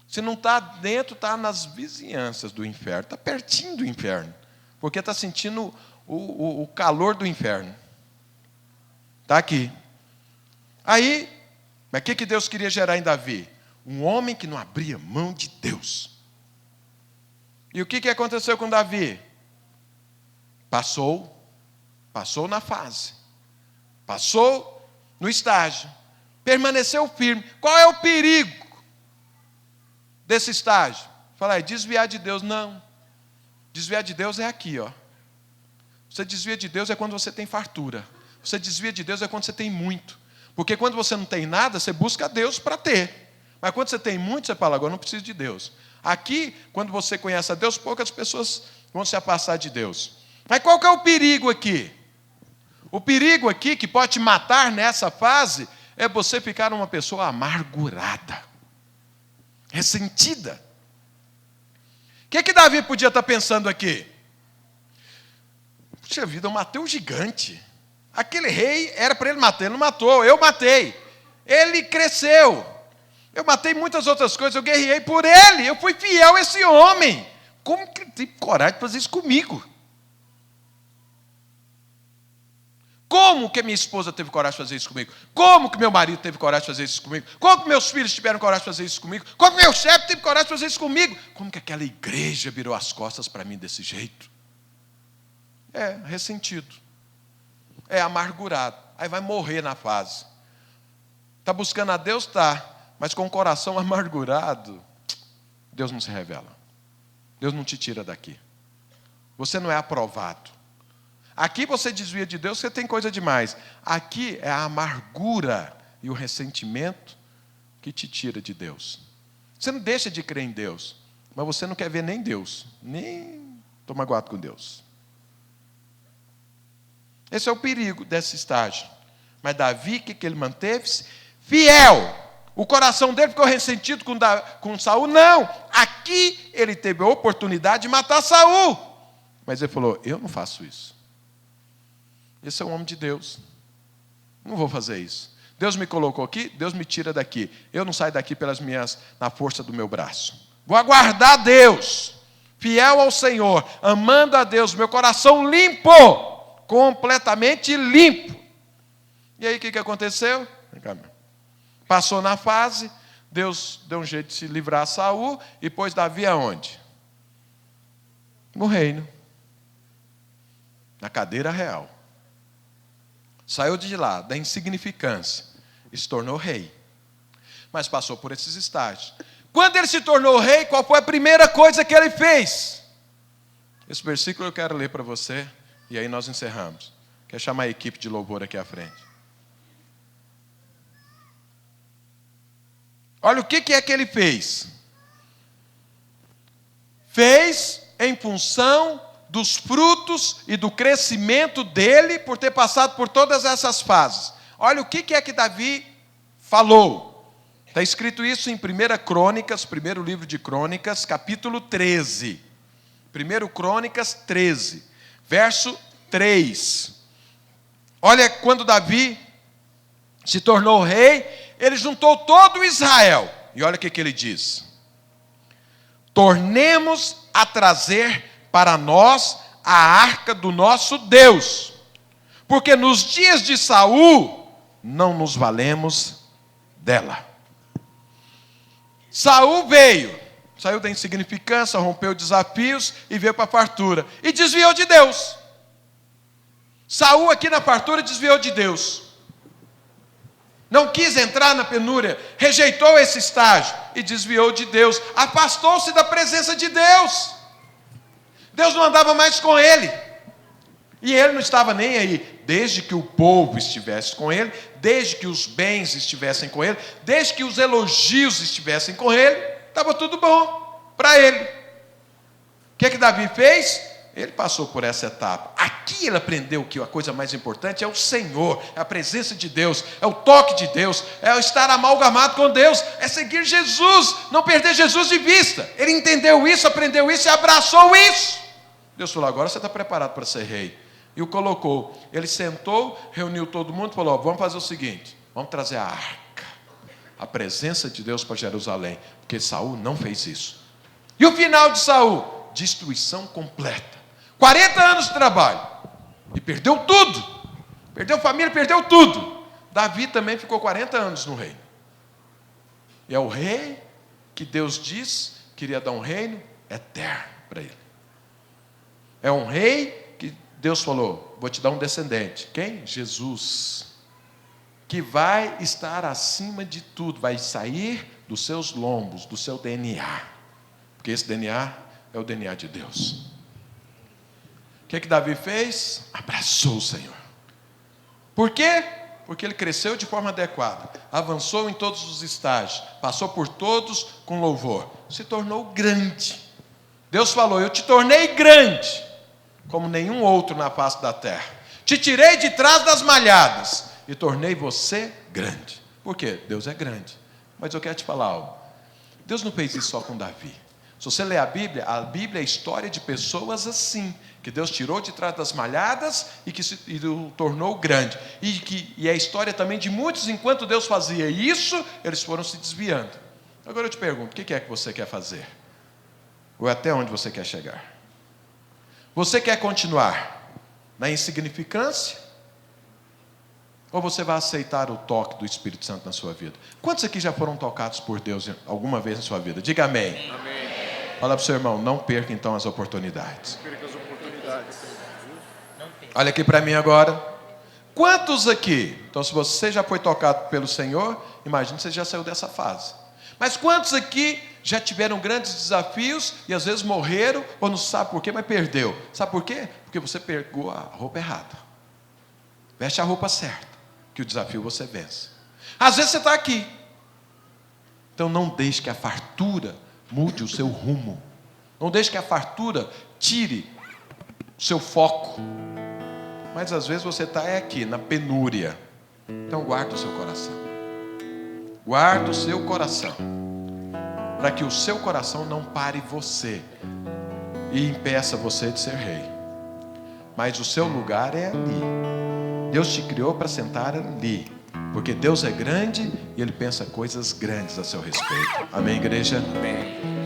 Se não está dentro, está nas vizinhanças do inferno. Está pertinho do inferno. Porque está sentindo o calor do inferno. Está aqui. Aí, mas o que Deus queria gerar em Davi? Um homem que não abria mão de Deus. E o que aconteceu com Davi? Passou na fase. Passou no estágio. Permaneceu firme. Qual é o perigo desse estágio? Fala aí, desviar de Deus. Não. Desviar de Deus é aqui, ó. Você desvia de Deus é quando você tem fartura. Você desvia de Deus é quando você tem muito. Porque quando você não tem nada, você busca Deus para ter. Mas quando você tem muito, você fala, agora não preciso de Deus. Aqui, quando você conhece a Deus, poucas pessoas vão se afastar de Deus. Mas qual que é o perigo aqui? O perigo aqui, que pode te matar nessa fase, é você ficar uma pessoa amargurada, ressentida. O que Davi podia estar pensando aqui? Puxa vida, eu matei um gigante. Aquele rei era para ele matar, ele não matou, eu matei. Ele cresceu. Eu matei muitas outras coisas, eu guerrei por ele, eu fui fiel a esse homem. Como que ele teve coragem de fazer isso comigo? Como que minha esposa teve coragem de fazer isso comigo? Como que meu marido teve coragem de fazer isso comigo? Como que meus filhos tiveram coragem de fazer isso comigo? Como que meu chefe teve coragem de fazer isso comigo? Como que aquela igreja virou as costas para mim desse jeito? É ressentido. É amargurado. Aí vai morrer na fase. Está buscando a Deus? Está. Mas com o coração amargurado, Deus não se revela. Deus não te tira daqui. Você não é aprovado. Aqui você desvia de Deus, você tem coisa demais. Aqui é a amargura e o ressentimento que te tira de Deus. Você não deixa de crer em Deus, mas você não quer ver nem Deus, nem estou magoado com Deus. Esse é o perigo desse estágio. Mas Davi, o que ele manteve-se? Fiel. O coração dele ficou ressentido com Saul? Não. Aqui ele teve a oportunidade de matar Saul. Mas ele falou, eu não faço isso. Esse é um homem de Deus. Não vou fazer isso. Deus me colocou aqui, Deus me tira daqui. Eu não saio daqui na força do meu braço. Vou aguardar Deus. Fiel ao Senhor, amando a Deus, meu coração limpo, completamente limpo. E aí o que aconteceu? Passou na fase, Deus deu um jeito de se livrar a Saul e pôs Davi aonde? No reino. Na cadeira real. Saiu de lá, da insignificância, e se tornou rei. Mas passou por esses estágios. Quando ele se tornou rei, qual foi a primeira coisa que ele fez? Esse versículo eu quero ler para você, e aí nós encerramos. Quero chamar a equipe de louvor aqui à frente. Olha o que é que ele fez. Fez em função dos frutos e do crescimento dele, por ter passado por todas essas fases. Olha o que é que Davi falou. Está escrito isso em 1 Crônicas, primeiro livro de Crônicas, capítulo 13. 1 Crônicas 13, verso 3. Olha, quando Davi se tornou rei, ele juntou todo Israel. E olha o que ele diz. Tornemos a trazer para nós a arca do nosso Deus, porque nos dias de Saul não nos valemos dela. Saul saiu da insignificância, rompeu desafios e veio para a fartura e desviou de Deus. Saul aqui na fartura desviou de Deus. Não quis entrar na penúria, rejeitou esse estágio e desviou de Deus, afastou-se da presença de Deus. Deus não andava mais com ele. E ele não estava nem aí. Desde que o povo estivesse com ele, desde que os bens estivessem com ele, desde que os elogios estivessem com ele, estava tudo bom para ele. O que Davi fez? Ele passou por essa etapa. Aqui ele aprendeu que a coisa mais importante é o Senhor, é a presença de Deus, é o toque de Deus, é estar amalgamado com Deus, é seguir Jesus, não perder Jesus de vista. Ele entendeu isso, aprendeu isso e abraçou isso. Deus falou, agora você está preparado para ser rei. E o colocou. Ele sentou, reuniu todo mundo e falou, vamos fazer o seguinte, vamos trazer a arca, a presença de Deus para Jerusalém, porque Saul não fez isso. E o final de Saul? Destruição completa. 40 anos de trabalho. E perdeu tudo. Perdeu família, perdeu tudo. Davi também ficou 40 anos no reino. E é o rei que Deus diz que queria dar um reino eterno para ele. É um rei que Deus falou, vou te dar um descendente. Quem? Jesus. Que vai estar acima de tudo, vai sair dos seus lombos, do seu DNA. Porque esse DNA é o DNA de Deus. O que Davi fez? Abraçou o Senhor. Por quê? Porque ele cresceu de forma adequada, avançou em todos os estágios, passou por todos com louvor, se tornou grande. Deus falou, eu te tornei grande, como nenhum outro na face da terra. Te tirei de trás das malhadas e tornei você grande. Por quê? Deus é grande. Mas eu quero te falar algo. Deus não fez isso só com Davi. Se você ler a Bíblia é a história de pessoas assim, que Deus tirou de trás das malhadas e o tornou grande. E é a história também de muitos, enquanto Deus fazia isso, eles foram se desviando. Agora eu te pergunto, o que é que você quer fazer? Ou até onde você quer chegar? Você quer continuar na insignificância? Ou você vai aceitar o toque do Espírito Santo na sua vida? Quantos aqui já foram tocados por Deus alguma vez na sua vida? Diga amém. Amém. Fala para o seu irmão, não perca então as oportunidades. Não perca as oportunidades. Olha aqui para mim agora. Quantos aqui? Então, se você já foi tocado pelo Senhor, imagine que você já saiu dessa fase. Mas quantos aqui já tiveram grandes desafios e às vezes morreram, ou não sabe por quê, mas perdeu? Sabe por quê? Porque você pegou a roupa errada. Veste a roupa certa, que o desafio você vence. Às vezes você está aqui. Então não deixe que a fartura mude o seu rumo. Não deixe que a fartura tire o seu foco. Mas às vezes você está aqui, na penúria. Então guarda o seu coração. Guarda o seu coração. Para que o seu coração não pare você e impeça você de ser rei. Mas o seu lugar é ali. Deus te criou para sentar ali. Porque Deus é grande e Ele pensa coisas grandes a seu respeito. Amém, igreja? Amém.